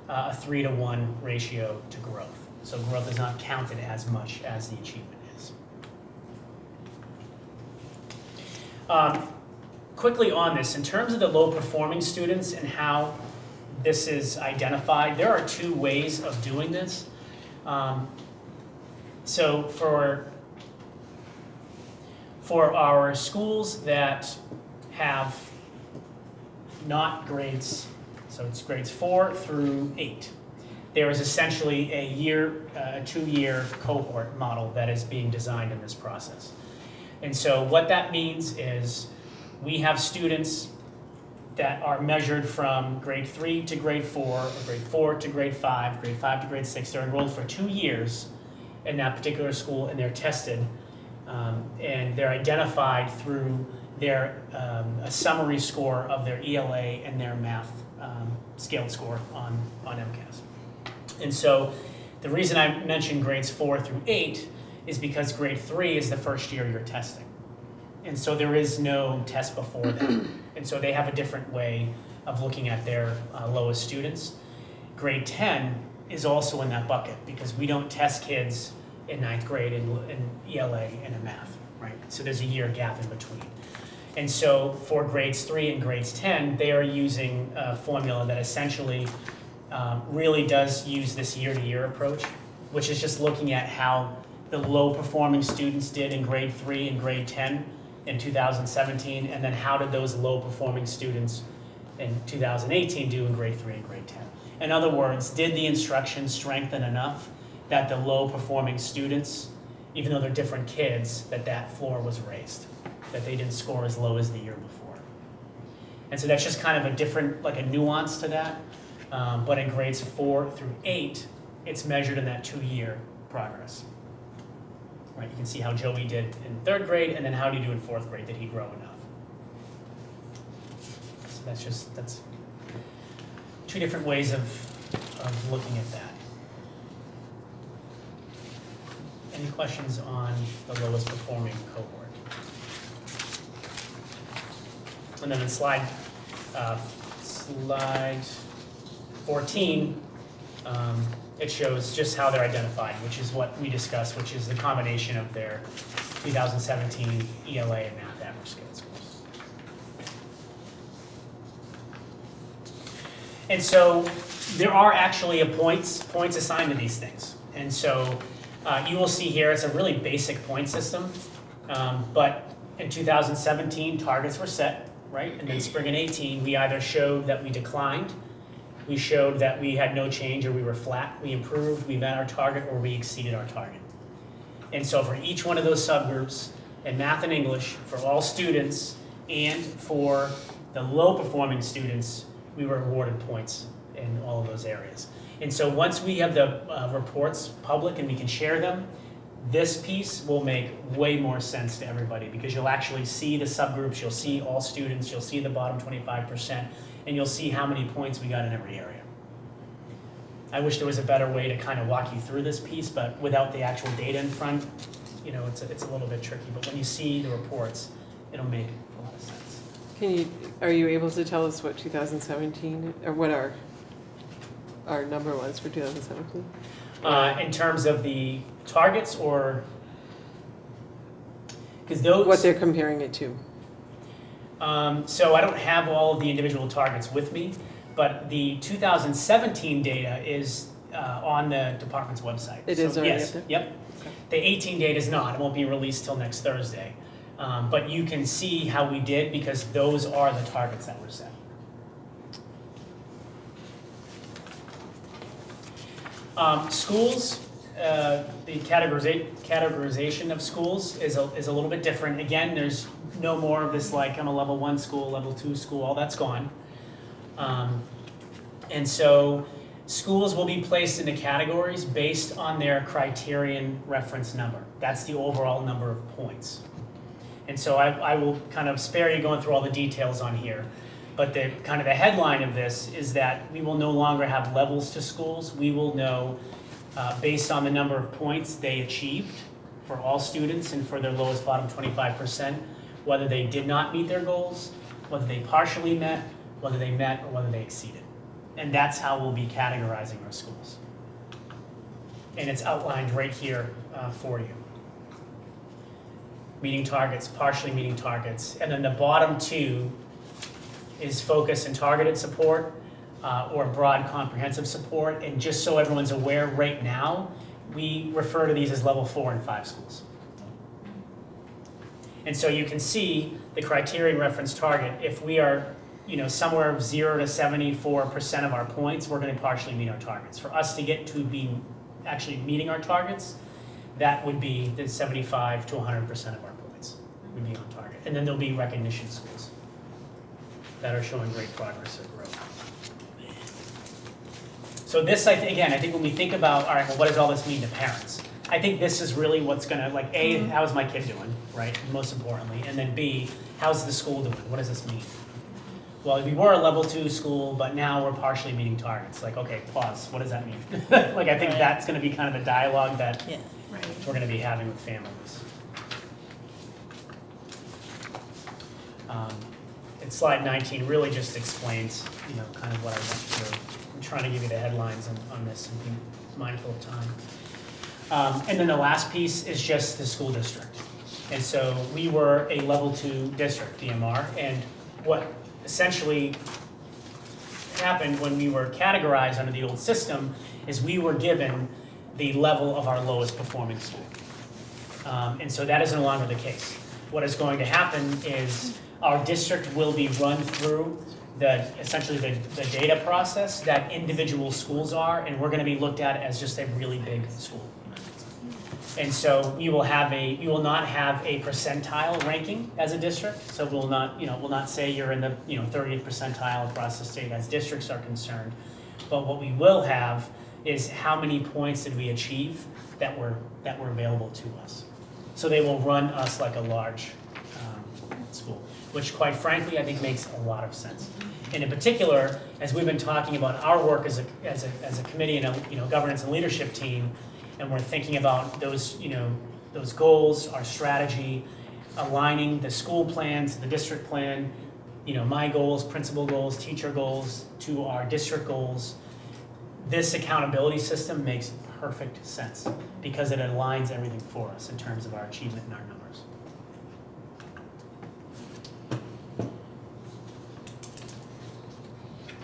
a 3-to-1 ratio to growth. So growth is not counted as much as the achievement is. Quickly on this, in terms of the low-performing students and how this is identified, there are two ways of doing this. So for our schools that have not grades, so it's grades 4 through 8, there is essentially a 2-year cohort model that is being designed in this process. And so what that means is we have students that are measured from grade 3 to grade 4, or grade 4 to grade 5 to grade 6. They're enrolled for 2 years in that particular school, and they're tested, and they're identified through their a summary score of their ELA and their math scaled score on MCAS. And so the reason I mentioned grades 4 through 8 is because grade 3 is the first year you're testing. And so there is no test before that. And so they have a different way of looking at their lowest students. Grade 10 is also in that bucket because we don't test kids in 9th grade in ELA and in math, right? So there's a year gap in between. And so for grades 3 and grades 10, they are using a formula that essentially really does use this year-to-year approach, which is just looking at how the low-performing students did in grade 3 and grade 10 in 2017, and then how did those low-performing students in 2018 do in grade 3 and grade 10. In other words, did the instruction strengthen enough that the low-performing students, even though they're different kids, that floor was raised, that they didn't score as low as the year before. And so that's just kind of a different, like a nuance to that. But in grades 4 through 8, it's measured in that 2-year progress. Right, you can see how Joey did in 3rd grade, and then how did he do in 4th grade? Did he grow enough? So that's 2 different ways of looking at that. Any questions on the lowest performing cohort? And then in slide 14, it shows just how they're identified, which is what we discussed, which is the combination of their 2017 ELA and math average scale scores. And so there are actually points assigned to these things. And so you will see here it's a really basic point system, but in 2017 targets were set, right? And then spring in 18 we either showed that we declined, we showed that we had no change, or we were flat, we improved, we met our target, or we exceeded our target. And so for each one of those subgroups, in math and English, for all students, and for the low-performing students, we were awarded points in all of those areas. And so once we have the reports public and we can share them, this piece will make way more sense to everybody, because you'll actually see the subgroups, you'll see all students, you'll see the bottom 25%, and you'll see how many points we got in every area. I wish there was a better way to kind of walk you through this piece, but without the actual data in front, you know, it's a little bit tricky. But when you see the reports, it'll make a lot of sense. Are you able to tell us what 2017, or what our number was for 2017? In terms of the targets, or because those, what they're comparing it to. So I don't have all of the individual targets with me, but the 2017 data is on the department's website. It is already yes, up there? Yep. Okay. The 18 data is not. It won't be released till next Thursday. But you can see how we did, because those are the targets that were set. Schools, the categorization of schools is a little bit different. Again, there's no more of this like I'm a level 1 school, level 2 school, all that's gone. And so schools will be placed into categories based on their criterion reference number. That's the overall number of points. And so I will kind of spare you going through all the details on here. But the kind of the headline of this is that we will no longer have levels to schools. We will know based on the number of points they achieved for all students and for their lowest bottom 25%, whether they did not meet their goals, whether they partially met, whether they met, or whether they exceeded. And that's how we'll be categorizing our schools. And it's outlined right here for you. meeting targets, partially meeting targets. And then the bottom two is focus and targeted support, or broad comprehensive support. And just so everyone's aware, right now, we refer to these as level 4 and 5 schools. And so you can see the criteria reference target. If we are, somewhere 0 to 74% of our points, we're going to partially meet our targets. For us to get to be actually meeting our targets, that would be the 75 to 100% of our points would be on target. And then there'll be recognition schools that are showing great progress or growth. So this, I think when we think about, all right, well, what does all this mean to parents? I think this is really what's going to, like, A, how's my kid doing, right, most importantly, and then B, how's the school doing? What does this mean? Well, we were a level 2 school, but now we're partially meeting targets. Like, okay, pause, what does that mean? Like, I think that's going to be kind of the dialogue that we're going to be having with families. And slide 19 really just explains, kind of what I went through. I'm trying to give you the headlines on this and be mindful of time. And then the last piece is just the school district. And so we were a level 2 district, BMR, and what essentially happened when we were categorized under the old system is we were given the level of our lowest performing school. And so that is no longer the case. What is going to happen is our district will be run through essentially the data process that individual schools are, and we're going to be looked at as just a really big school. And so we will not have a percentile ranking as a district. So we'll not say you're in the 30th percentile across the state as districts are concerned. But what we will have is how many points did we achieve that were available to us. So they will run us like a large school, which quite frankly I think makes a lot of sense. And in particular, as we've been talking about our work as a committee and a governance and leadership team, and we're thinking about those goals, our strategy, aligning the school plans, the district plan, my goals, principal goals, teacher goals to our district goals. This accountability system makes perfect sense because it aligns everything for us in terms of our achievement and our numbers.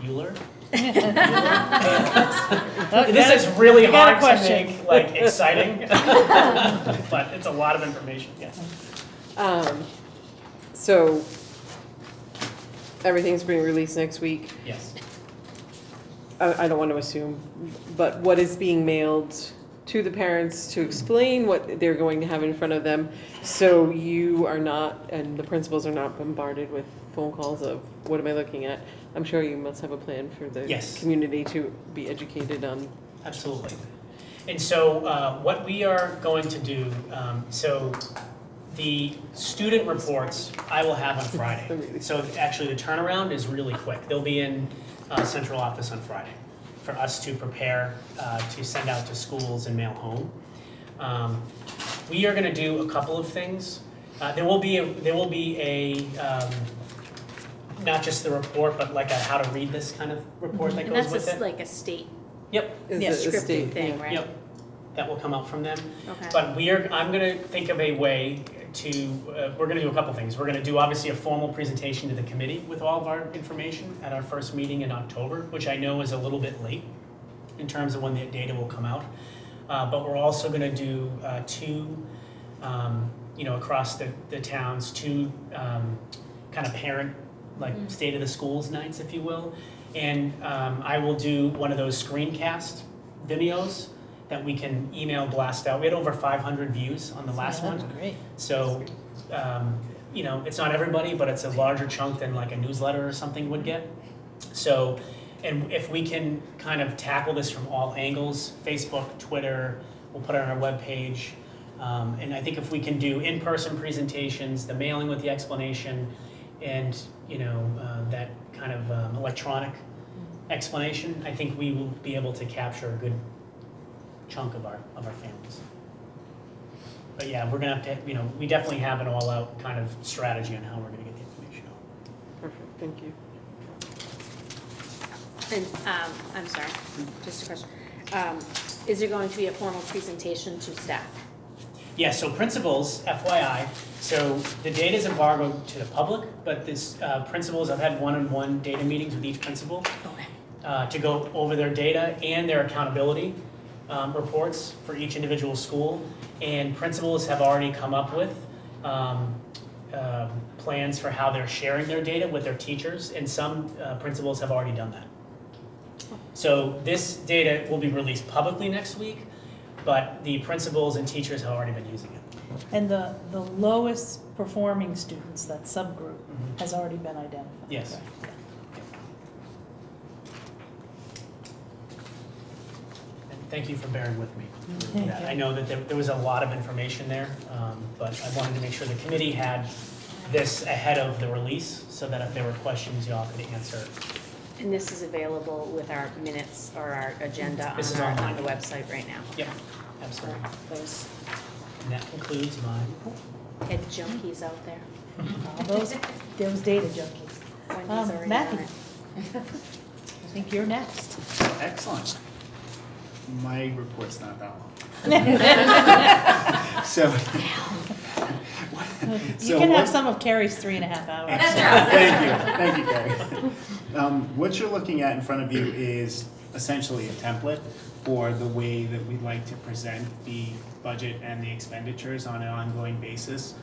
Bueller? This is really hard to make exciting, but it's a lot of information. Yes. So everything's being released next week. Yes. I don't want to assume, but what is being mailed to the parents to explain what they're going to have in front of them, so you are not, and the principals are not bombarded with phone calls of what am I looking at. I'm sure you must have a plan for the community to be educated on. Absolutely. And so what we are going to do, so the student reports I will have on Friday. So actually the turnaround is really quick. They'll be in central office on Friday for us to prepare to send out to schools and mail home. We are going to do a couple of things. There will be a not just the report, but like a how to read this kind of report that goes with it. And that's like a state scripted thing, right? Yep. That will come out from them. Okay. But I'm going to think of a way to, we're going to do a couple things. We're going to do obviously a formal presentation to the committee with all of our information at our first meeting in October, which I know is a little bit late in terms of when the data will come out. But we're also going to do two, across the towns, two kind of parent, state of the schools nights, if you will. And I will do one of those screencast videos that we can email blast out. We had over 500 views on the last one. Great. So, it's not everybody, but it's a larger chunk than like a newsletter or something would get. So, and if we can kind of tackle this from all angles, Facebook, Twitter, we'll put it on our webpage. And I think if we can do in-person presentations, the mailing with the explanation, and that kind of electronic explanation, I think we will be able to capture a good chunk of our families. But yeah, we're gonna have to, we definitely have an all-out kind of strategy on how we're gonna get the information out. Perfect, thank you. And I'm sorry, just a question. Is there going to be a formal presentation to staff? Yeah, so principals, FYI, so the data is embargoed to the public, but this principals, I've had one-on-one data meetings with each principal to go over their data and their accountability reports for each individual school. And principals have already come up with plans for how they're sharing their data with their teachers, and some principals have already done that. So this data will be released publicly next week, but the principals and teachers have already been using it. And the lowest performing students, that subgroup, has already been identified. Yes. Right. And thank you for bearing with me. Thank you. I know that there was a lot of information there, but I wanted to make sure the committee had this ahead of the release so that if there were questions, y'all could answer. And this is available with our minutes or our agenda This is on online. the website right now. Yeah, absolutely. Those And that concludes my head junkies out there. Those data junkies. Wendy's already Matthew, on it. I think you're next. Excellent. My report's not that long. You can have some of Carrie's 3.5 hours. Thank you, Carrie. What you're looking at in front of you is essentially a template for the way that we'd like to present the budget and the expenditures on an ongoing basis.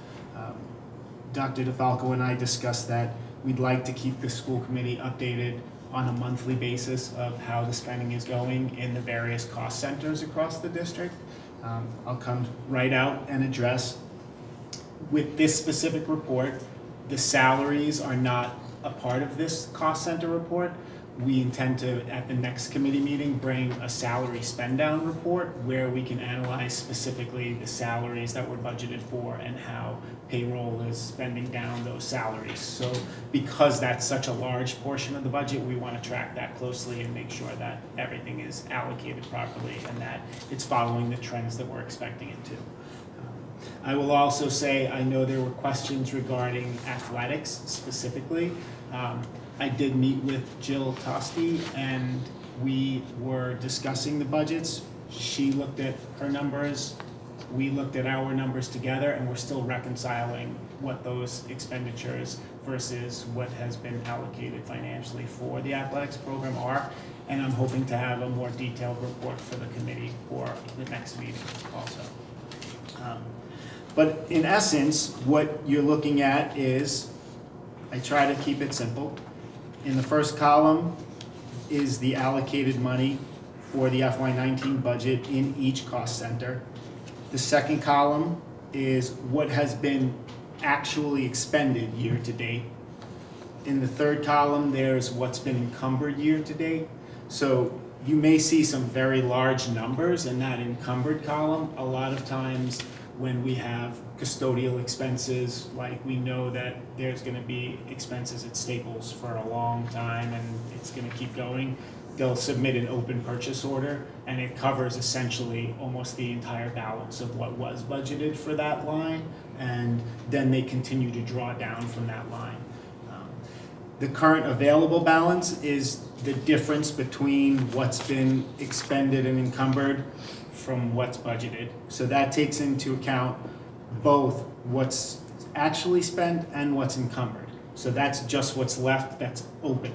Dr. DeFalco and I discussed that we'd like to keep the school committee updated on a monthly basis of how the spending is going in the various cost centers across the district. I'll come right out and address with this specific report, the salaries are not a part of this cost center report. We intend to, at the next committee meeting, bring a salary spend down report where we can analyze specifically the salaries that were budgeted for and how payroll is spending down those salaries. So because that's such a large portion of the budget, we want to track that closely and make sure that everything is allocated properly and that it's following the trends that we're expecting it to. I will also say, I know there were questions regarding athletics specifically. I did meet with Jill Tosti and we were discussing the budgets. She looked at her numbers, we looked at our numbers together, and we're still reconciling what those expenditures versus what has been allocated financially for the athletics program are. And I'm hoping to have a more detailed report for the committee for the next meeting also. But in essence, what you're looking at is, I try to keep it simple. In the first column is the allocated money for the FY19 budget in each cost center. The second column is what has been actually expended year to date. In the third column, there's what's been encumbered year to date. So you may see some very large numbers in that encumbered column. A lot of times when we have custodial expenses, like we know that there's going to be expenses at Staples for a long time and it's going to keep going, they'll submit an open purchase order and it covers essentially almost the entire balance of what was budgeted for that line, and then they continue to draw down from that line. The current available balance is the difference between what's been expended and encumbered from what's budgeted. So that takes into account both what's actually spent and what's encumbered. So that's just what's left that's open.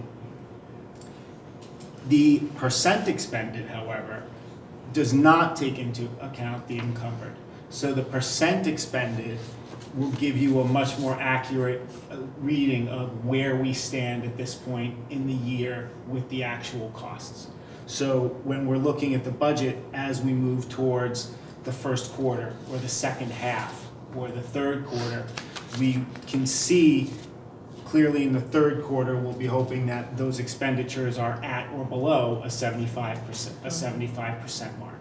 The percent expended, however, does not take into account the encumbered. So the percent expended will give you a much more accurate reading of where we stand at this point in the year with the actual costs. So when we're looking at the budget as we move towards the first quarter or the second half or the third quarter, we can see clearly in the third quarter we'll be hoping that those expenditures are at or below a 75% mark.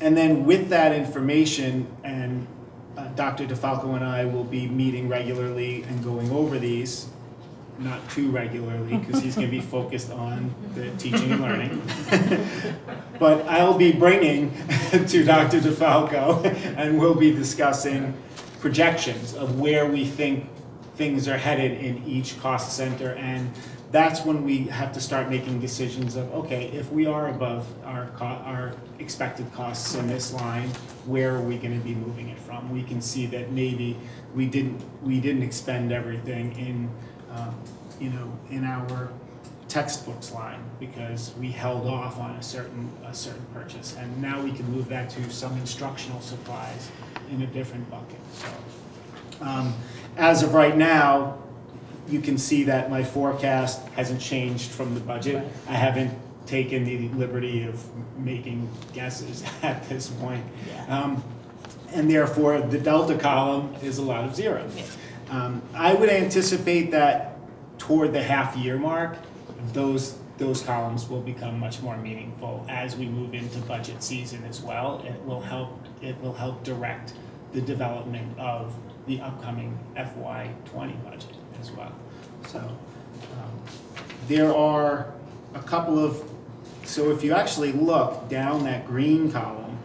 And then with that information, and Dr. DeFalco and I will be meeting regularly and going over these, not too regularly because he's going to be focused on the teaching and learning. But I'll be bringing to Dr. DeFalco and we'll be discussing projections of where we think things are headed in each cost center and that's when we have to start making decisions of, okay, if we are above our expected costs in this line, where are we going to be moving it from? We can see that maybe we didn't expend everything in in our textbooks line because we held off on a certain purchase, and now we can move that to some instructional supplies in a different bucket. So as of right now, you can see that my forecast hasn't changed from the budget. Right. I haven't taken the liberty of making guesses at this point. Yeah. And therefore, the delta column is a lot of zeros. Yeah. I would anticipate that toward the half-year mark, those columns will become much more meaningful as we move into budget season as well. It will help direct the development of the upcoming FY20 budget as well. So there are a couple of, so if you actually look down that green column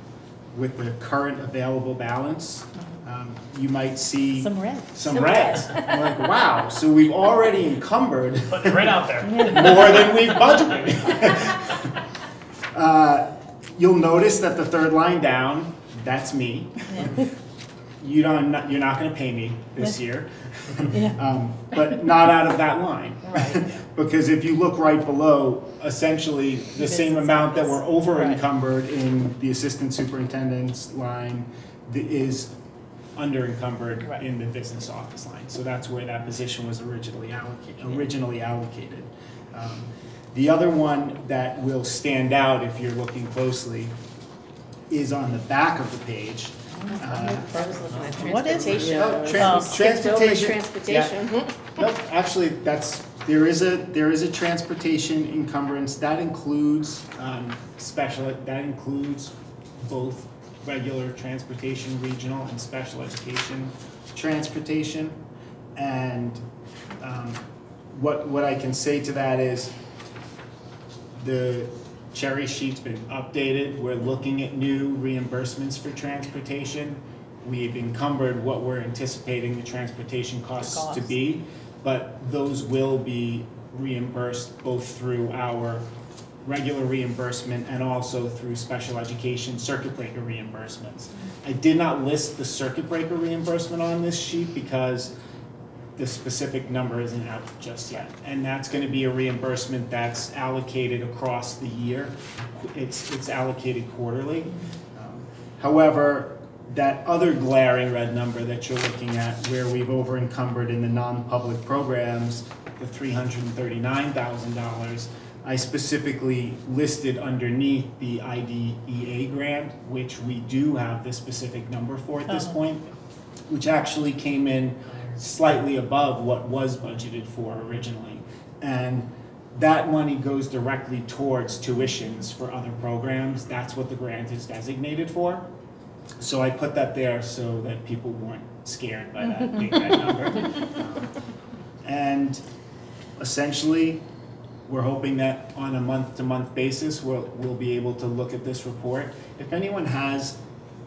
with the current available balance, you might see some red. Some reds. I'm like, wow, so we've already encumbered Putting it right out there. more than we've budgeted. You'll notice that the third line down, that's me. Yeah. You're not going to pay me this year, but not out of that line. Right. Because if you look right below, essentially the same amount that we're over encumbered in the assistant superintendent's line is under encumbered in the business office line. So that's where that position was originally allocated. The other one that will stand out if you're looking closely is on the back of the page. What is it? Transportation. Yeah. Nope. Actually, there is a transportation encumbrance that includes that includes both regular transportation, regional, and special education transportation. And what I can say to that is the cherry sheet's been updated. We're looking at new reimbursements for transportation. We've encumbered what we're anticipating the transportation costs to be, but those will be reimbursed both through our regular reimbursement and also through special education circuit breaker reimbursements. I did not list the circuit breaker reimbursement on this sheet because the specific number isn't out just yet. And that's going to be a reimbursement that's allocated across the year. It's allocated quarterly. However, that other glaring red number that you're looking at where we've over encumbered in the non-public programs, the $339,000, I specifically listed underneath the IDEA grant, which we do have the specific number for at this point, which actually came in slightly above what was budgeted for originally. And that money goes directly towards tuitions for other programs. That's what the grant is designated for. So I put that there so that people weren't scared by that big red number. And essentially, we're hoping that on a month-to-month basis, we'll be able to look at this report. If anyone has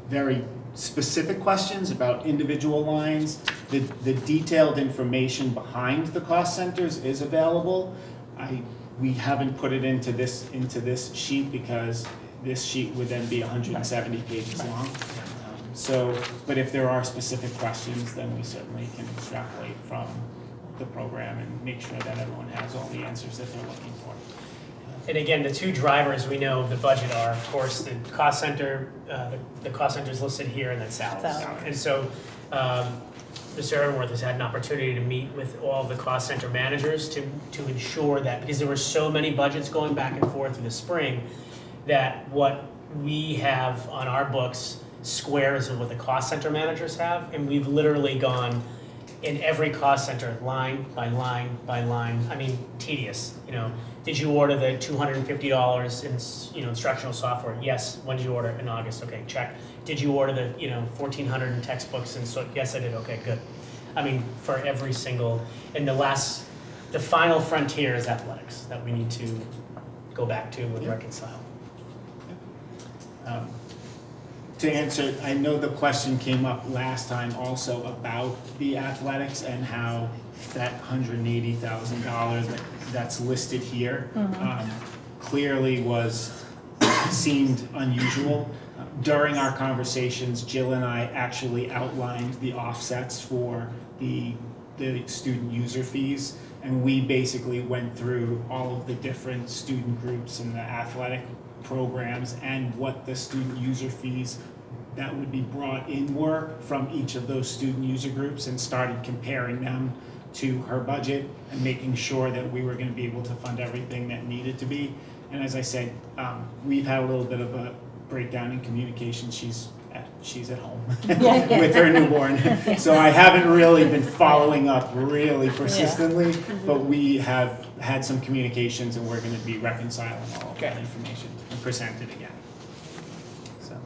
very specific questions about individual lines, the detailed information behind the cost centers is available. We haven't put it into this sheet because this sheet would then be 170 pages long. But if there are specific questions, then we certainly can extrapolate from the program and make sure that everyone has all the answers that they're looking for. And again, the two drivers we know of the budget are, of course, the cost center. The cost center is listed here, and that's salaries. And so, Mr. Aaronworth has had an opportunity to meet with all of the cost center managers to ensure that, because there were so many budgets going back and forth in the spring, that what we have on our books squares with what the cost center managers have, and we've literally gone in every cost center, line by line by line. I mean, tedious. Did you order the $250 in instructional software? Yes. When did you order? In August. Okay, check. Did you order the $1,400 in textbooks? And so yes, I did. Okay, good. I mean, for every single, and the final frontier is athletics that we need to go back to and reconcile. To answer, I know the question came up last time also about the athletics and how that $180,000 that's listed here clearly seemed unusual. During our conversations, Jill and I actually outlined the offsets for the student user fees, and we basically went through all of the different student groups and the athletic programs and what the student user fees that would be brought in were from each of those student user groups, and started comparing them to her budget and making sure that we were going to be able to fund everything that needed to be. And as I said, we've had a little bit of a breakdown in communication. She's at home with her newborn, so I haven't really been following up really persistently, but we have had some communications, and we're going to be reconciling all of that information and present it again. So, are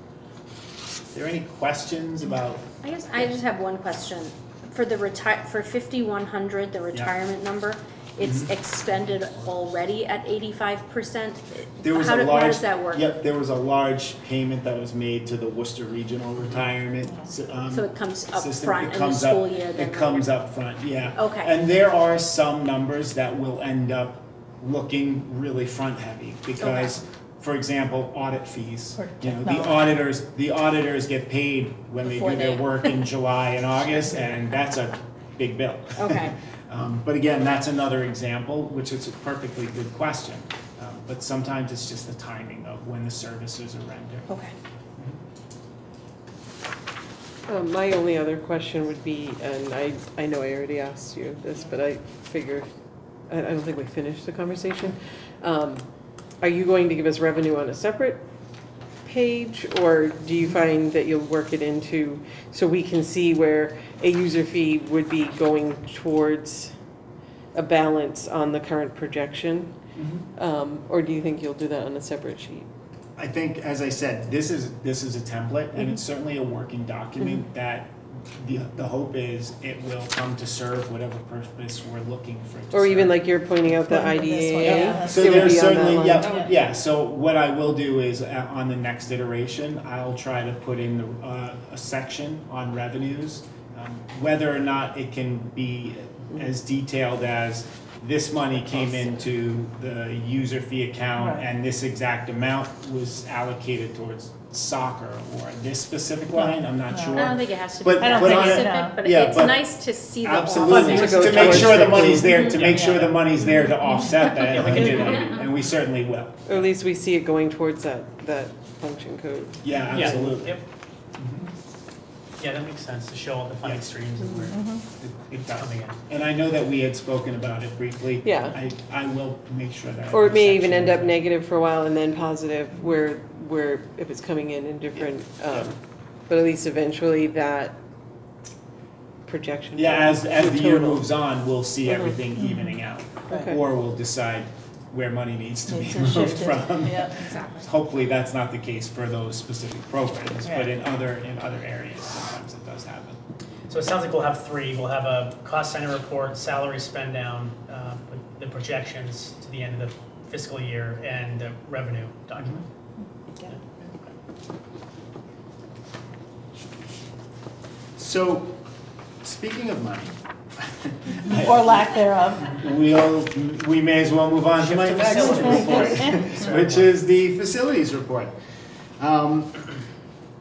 there any questions about? I guess I just have one question. For the for 5,100, the retirement number, it's expended already at 85%. How does that work? Yep, there was a large payment that was made to the Worcester Regional Retirement. So it comes up system. front in the school year? It comes up front, yeah. Okay. And there are some numbers that will end up looking really front heavy because, for example, audit fees. You know, the auditors get paid when they do their work in July and August, and that's a big bill. Okay. But again, that's another example, which is a perfectly good question. But sometimes it's just the timing of when the services are rendered. Okay. My only other question would be, and I know I already asked you this, but I figure, I don't think we finished the conversation. Are you going to give us revenue on a separate page, or do you find that you'll work it into so we can see where a user fee would be going towards a balance on the current projection? Or do you think you'll do that on a separate sheet? I think, as I said, this is a template, and it's certainly a working document that the hope is it will come to serve whatever purpose we're looking for it to Or serve. even like you're pointing out the IDA. So there's certainly, yeah. So what I will do is on the next iteration, I'll try to put in a section on revenues, whether or not it can be as detailed as this money came into the user fee account and this exact amount was allocated towards soccer or this specific line. I'm not sure. I don't think it has to be specific, but it's nice to see the absolutely to make sure the money's there. To make sure the money's there to offset that, and we certainly will. Or at least we see it going towards that function code. Yeah, absolutely. Yep. Yeah, that makes sense to show all the funding streams and where it's coming in. And I know that we had spoken about it briefly. Yeah. I will make sure that. Or it may even end up negative for a while and then positive where if it's coming in different, but at least eventually that projection. Yeah, as the year moves on, we'll see everything evening out. Okay. Or we'll decide where money needs to be moved from. Yeah, exactly. Hopefully that's not the case for those specific programs, but in other areas, sometimes it does happen. So it sounds like we'll have three. We'll have a cost center report, salary spend down, with the projections to the end of the fiscal year, and the revenue document. So, speaking of money, or lack thereof, we may as well move on to my next report, which is the facilities report.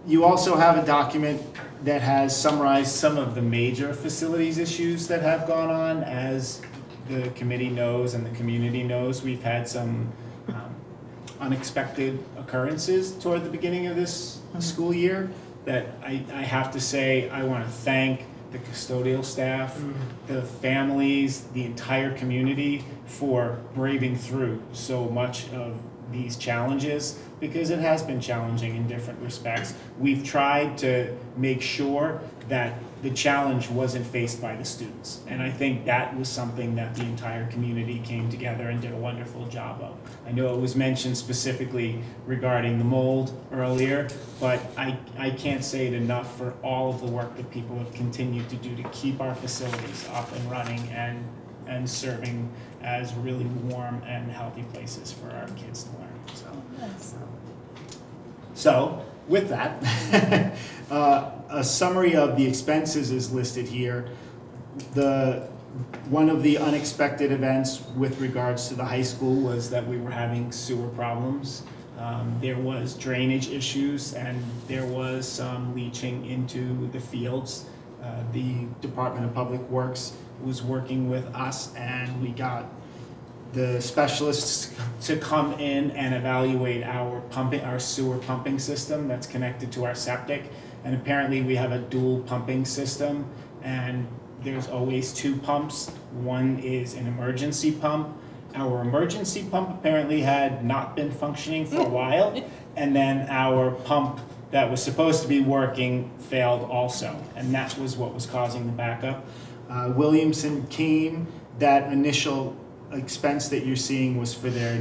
You also have a document that has summarized some of the major facilities issues that have gone on. As the committee knows and the community knows, we've had some unexpected occurrences toward the beginning of this school year that I have to say I want to thank the custodial staff, the families, the entire community for braving through so much of these challenges, because it has been challenging in different respects. We've tried to make sure that the challenge wasn't faced by the students, and I think that was something that the entire community came together and did a wonderful job of. I know it was mentioned specifically regarding the mold earlier, but I can't say it enough for all of the work that people have continued to do to keep our facilities up and running and serving as really warm and healthy places for our kids to learn. So with that, a summary of the expenses is listed here. The One of the unexpected events with regards to the high school was that we were having sewer problems. There was drainage issues and there was some leaching into the fields. The Department of Public Works was working with us and we got the specialists to come in and evaluate our sewer pumping system that's connected to our septic. And apparently we have a dual pumping system and there's always two pumps. One is an emergency pump. Our emergency pump apparently had not been functioning for a while. And then our pump that was supposed to be working failed also. And that was what was causing the backup. Williamson came, that initial expense that you're seeing was for their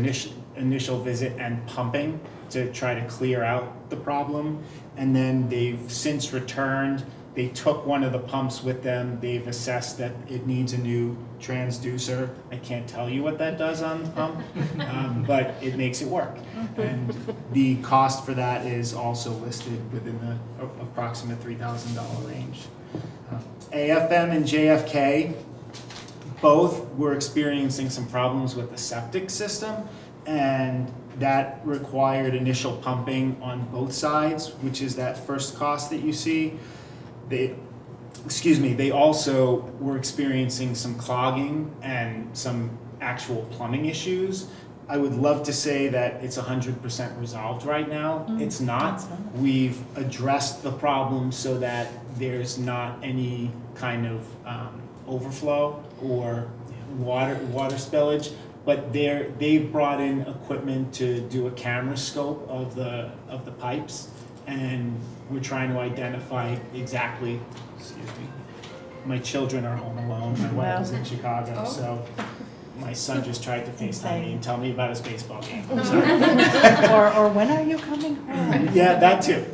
initial visit and pumping to try to clear out the problem. And then they've since returned. They took one of the pumps with them. They've assessed that it needs a new transducer. I can't tell you what that does on the pump, but it makes it work. And the cost for that is also listed within the approximate $3,000 range. AFM and JFK, both were experiencing some problems with the septic system, and that required initial pumping on both sides, which is that first cost that you see. They also were experiencing some clogging and some actual plumbing issues. I would love to say that it's 100% resolved right now. It's not. We've addressed the problem so that there's not any kind of overflow or water spillage, but they've brought in equipment to do a camera scope of the pipes, and we're trying to identify exactly, excuse me, my children are home alone, my wife is in Chicago, so my son just tried to FaceTime me and tell me about his baseball game. I'm sorry. or when are you coming home? Yeah, that too.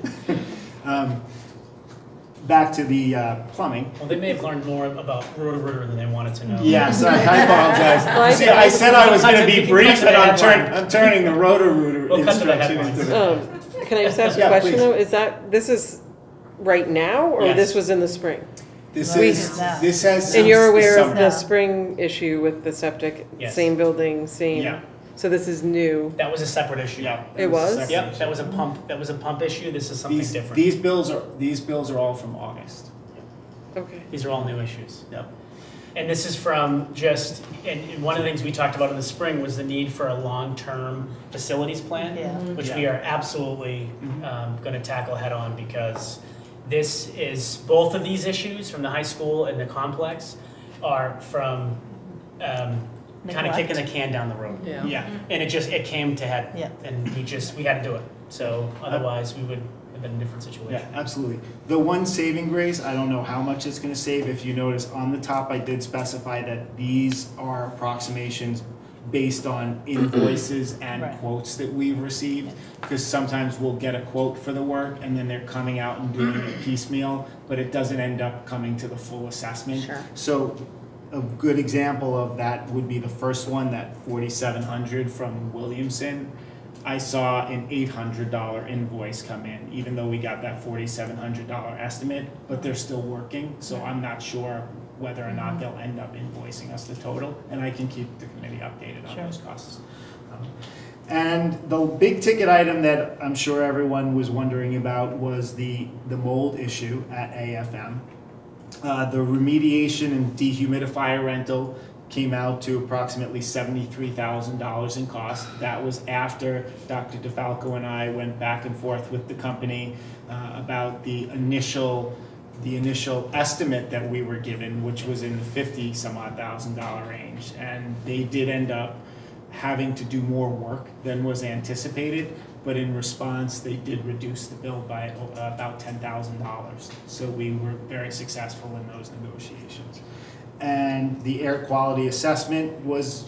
Back to the plumbing. Well, they may have learned more about Roto-Rooter than they wanted to know. Yes, I apologize. See, I said I was going to be brief, and I'm turning the Roto-Rooter instruction into the... Can I just ask a question though? This is right now, or this was in the spring? This has. And you're aware of the spring issue with the septic, same building, same. Yeah. So this is new. That was a separate issue. Yeah. It was? Yep. That was a pump. That was a pump issue. This is something different. These bills are all from August. Okay. These are all new issues. Yep. And this is from and one of the things we talked about in the spring was the need for a long-term facilities plan, which we are absolutely going to tackle head on, because this is, both of these issues from the high school and the complex are from kind of kicking the can down the road. Yeah. And it came to head, and we had to do it. So otherwise we would have been in a different situation. Yeah, absolutely. The one saving grace, I don't know how much it's going to save. If you notice on the top, I did specify that these are approximations based on invoices and quotes that we've received, because sometimes we'll get a quote for the work and then they're coming out and doing it piecemeal, but it doesn't end up coming to the full assessment. Sure. So a good example of that would be the first one, that $4,700 from Williamson. I saw an $800 invoice come in, even though we got that $4,700 estimate, but they're still working, so I'm not sure whether or not they'll end up invoicing us the total, and I can keep the committee updated on those costs. And the big ticket item that I'm sure everyone was wondering about was the mold issue at AFM. The remediation and dehumidifier rental came out to approximately $73,000 in cost. That was after Dr. DeFalco and I went back and forth with the company about the initial estimate that we were given, which was in the $50,000 range. And they did end up having to do more work than was anticipated, but in response, they did reduce the bill by about $10,000. So we were very successful in those negotiations. And the air quality assessment was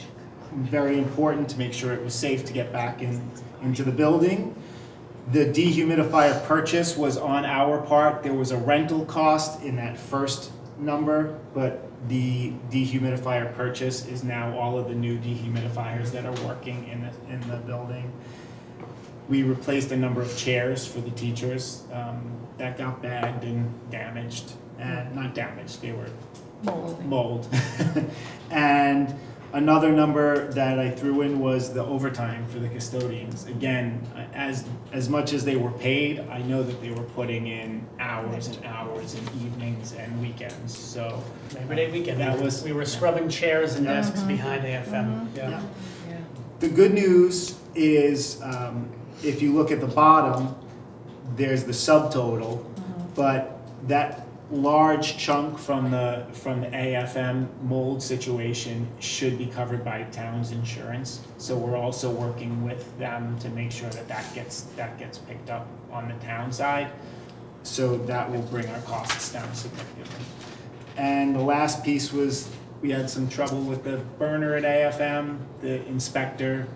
very important to make sure it was safe to get back into the building. The dehumidifier purchase was on our part. There was a rental cost in that first number, but the dehumidifier purchase is now all of the new dehumidifiers that are working in the building. We replaced a number of chairs for the teachers that got bagged and damaged. Not damaged, they were mold. And another number that I threw in was the overtime for the custodians. Again, as much as they were paid, I know that they were putting in hours and hours and evenings and weekends, so. Labor Day weekend, we were scrubbing chairs and desks behind AFM. Yeah. The good news is, if you look at the bottom, there's the subtotal, but that large chunk from the AFM mold situation should be covered by town's insurance. So we're also working with them to make sure that gets picked up on the town side. So that will bring our costs down significantly. And the last piece was we had some trouble with the burner at AFM. The inspector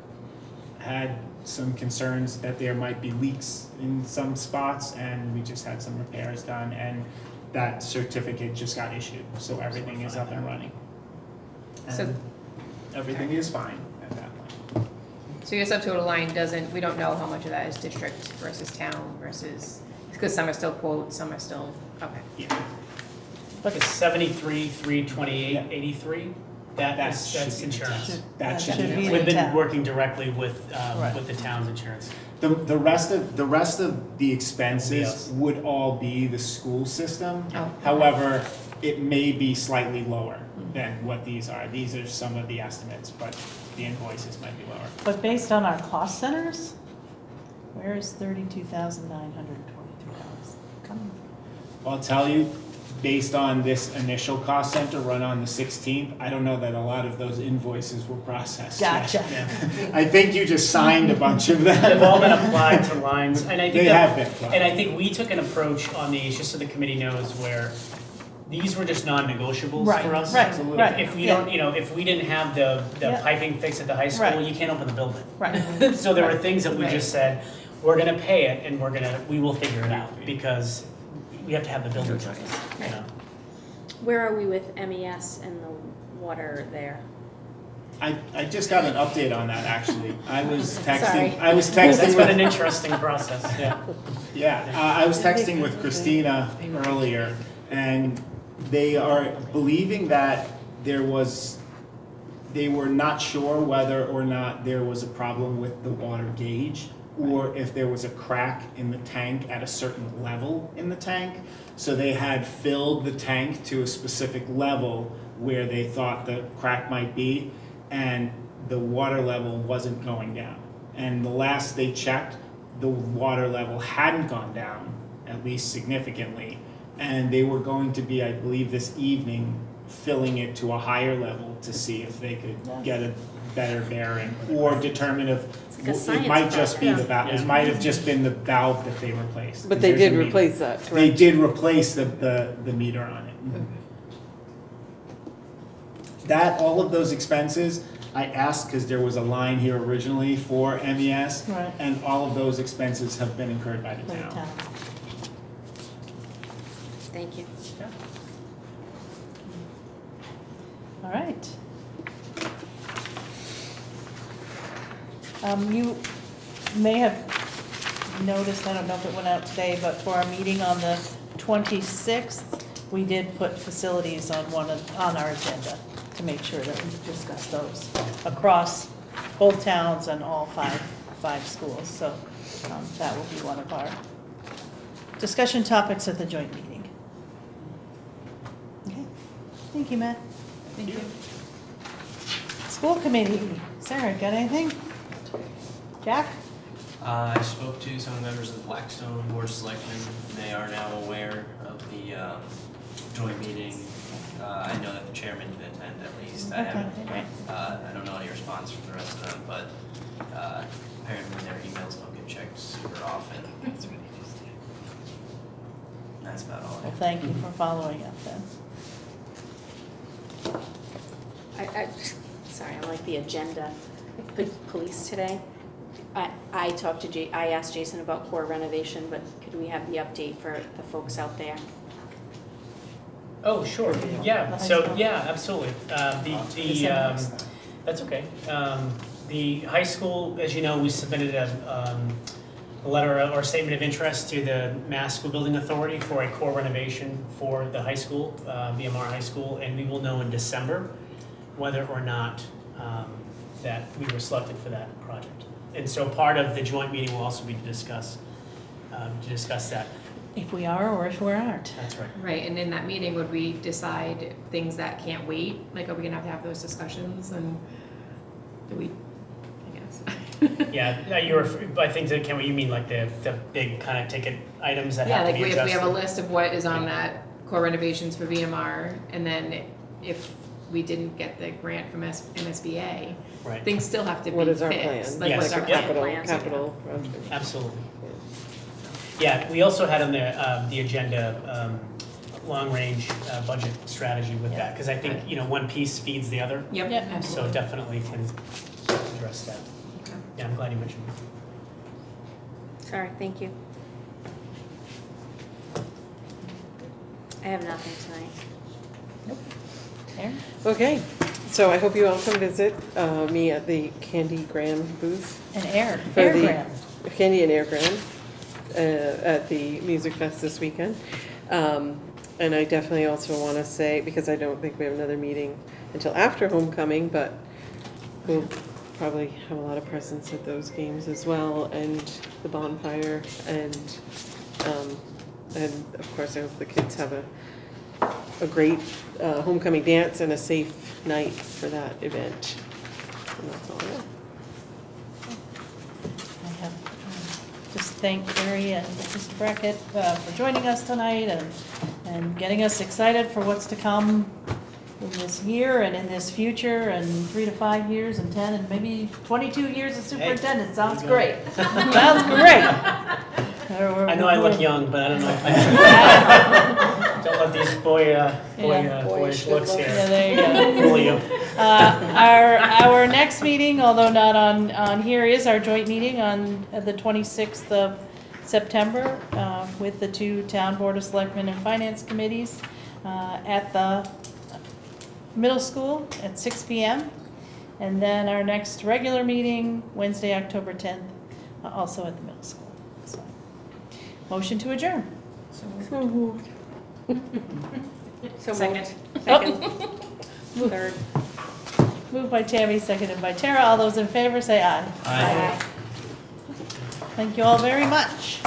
had some concerns that there might be leaks in some spots, and we just had some repairs done, and that certificate just got issued, so everything is up and running. So everything is fine at that point. So your subtotal line we don't know how much of that is district versus town versus, because some are still quotes, some are still, okay. Yeah. Like a 73, 328, 83. That's insurance. That should be. We've been working directly with the town's insurance. The rest of the expenses would all be the school system. Oh. However, it may be slightly lower than what these are. These are some of the estimates, but the invoices might be lower. But based on our cost centers, where is $32,923? Come on. Well, I'll tell you, based on this initial cost center run on the 16th, I don't know that a lot of those invoices were processed Gotcha. yet. I think you just signed a bunch of them. They've all been applied to lines, and I think they have been applied. And I think we took an approach on these, just so the committee knows, where these were just non-negotiables for us. Right. If we don't, if we didn't have the piping fixed at the high school, you can't open the building. Right. So there were things that we just said, we're going to pay it, and we will figure it out, because we have to have the building. You know. Where are we with MES and the water there? I just got an update on that, actually. I was texting. Sorry. I was texting. That's been an interesting process. Yeah. I was texting with Christina earlier, and they are believing that they were not sure whether or not there was a problem with the water gauge, or if there was a crack in the tank at a certain level in the tank. So they had filled the tank to a specific level where they thought the crack might be, and the water level wasn't going down. And the last they checked, the water level hadn't gone down, at least significantly, and they were going to be, I believe, this evening filling it to a higher level to see if they could get a better bearing or determine if it might just be the valve. It might have just been the valve that they replaced. But they did replace that, correct? They did replace the meter on it. That, all of those expenses, I asked because there was a line here originally for MES, and all of those expenses have been incurred by the town. Thank you. All right. You may have noticed, I don't know if it went out today, but for our meeting on the 26th, we did put facilities on our agenda to make sure that we discuss those across both towns and all five schools. So that will be one of our discussion topics at the joint meeting. Okay. Thank you, Matt. Thank you. School committee. Sarah, got anything? Jack? I spoke to some members of the Blackstone Board of Selectmen. They are now aware of the joint meeting. I know that the chairman did attend at least. I don't know any response from the rest of them, but apparently their emails don't get checked super often. That's about all. Well, thank you for following up then. Sorry, I like the agenda. Police today. I asked Jason about core renovation, but could we have the update for the folks out there? Oh, sure. Yeah. So yeah, absolutely. That's okay. The high school, as you know, we submitted a letter or statement of interest to the Mass School Building Authority for a core renovation for the high school, BMR High School, and we will know in December whether or not that we were selected for that project. And so part of the joint meeting will also be to discuss that. If we are or if we aren't. That's right. Right, and in that meeting, would we decide things that can't wait? Like, are we gonna have to have those discussions, and do we, I guess? Yeah, I think that, you mean like the big kind of ticket items that Yeah, have to like be if adjusted? we have a list of what is on that core renovations for BMR, and then if we didn't get the grant from MSBA, Right. things still have to be What is our fixed. plan? Like, Yes, what's our capital project. Absolutely. Yeah, we also had on the agenda, long-range budget strategy with that, because I think, one piece feeds the other. Yep, Yep. So absolutely. definitely can address that. Okay. Yeah, I'm glad you mentioned it. All right, thank you. I have nothing tonight. Aaron? Okay, so I hope you all come visit me at the Candy Graham booth. And Air For the Graham. Candy and Air Graham at the Music Fest this weekend. And I definitely also want to say, because I don't think we have another meeting until after homecoming, but we'll probably have a lot of presence at those games as well, and the bonfire, and of course I hope the kids have a great homecoming dance and a safe night for that event. And that's all I have. I have just thank Carrie and Mr. Brackett for joining us tonight and getting us excited for what's to come in this year and in this future and 3 to 5 years and 10 and maybe 22 years as superintendent. Sounds great. Sounds great. I know I look young, but I don't know if I don't let these boyish looks here. Yeah, there you go. Fool you. Our next meeting, although not on here, is our joint meeting on the 26th of September with the 2 Town Board of Selectmen and Finance Committees at the middle school at 6 p.m. And then our next regular meeting, Wednesday, October 10th, also at the middle school. So, motion to adjourn. So moved. So Second. Oh. Third. Moved by Tammy, seconded by Tara. All those in favor say aye. Aye. Thank you all very much.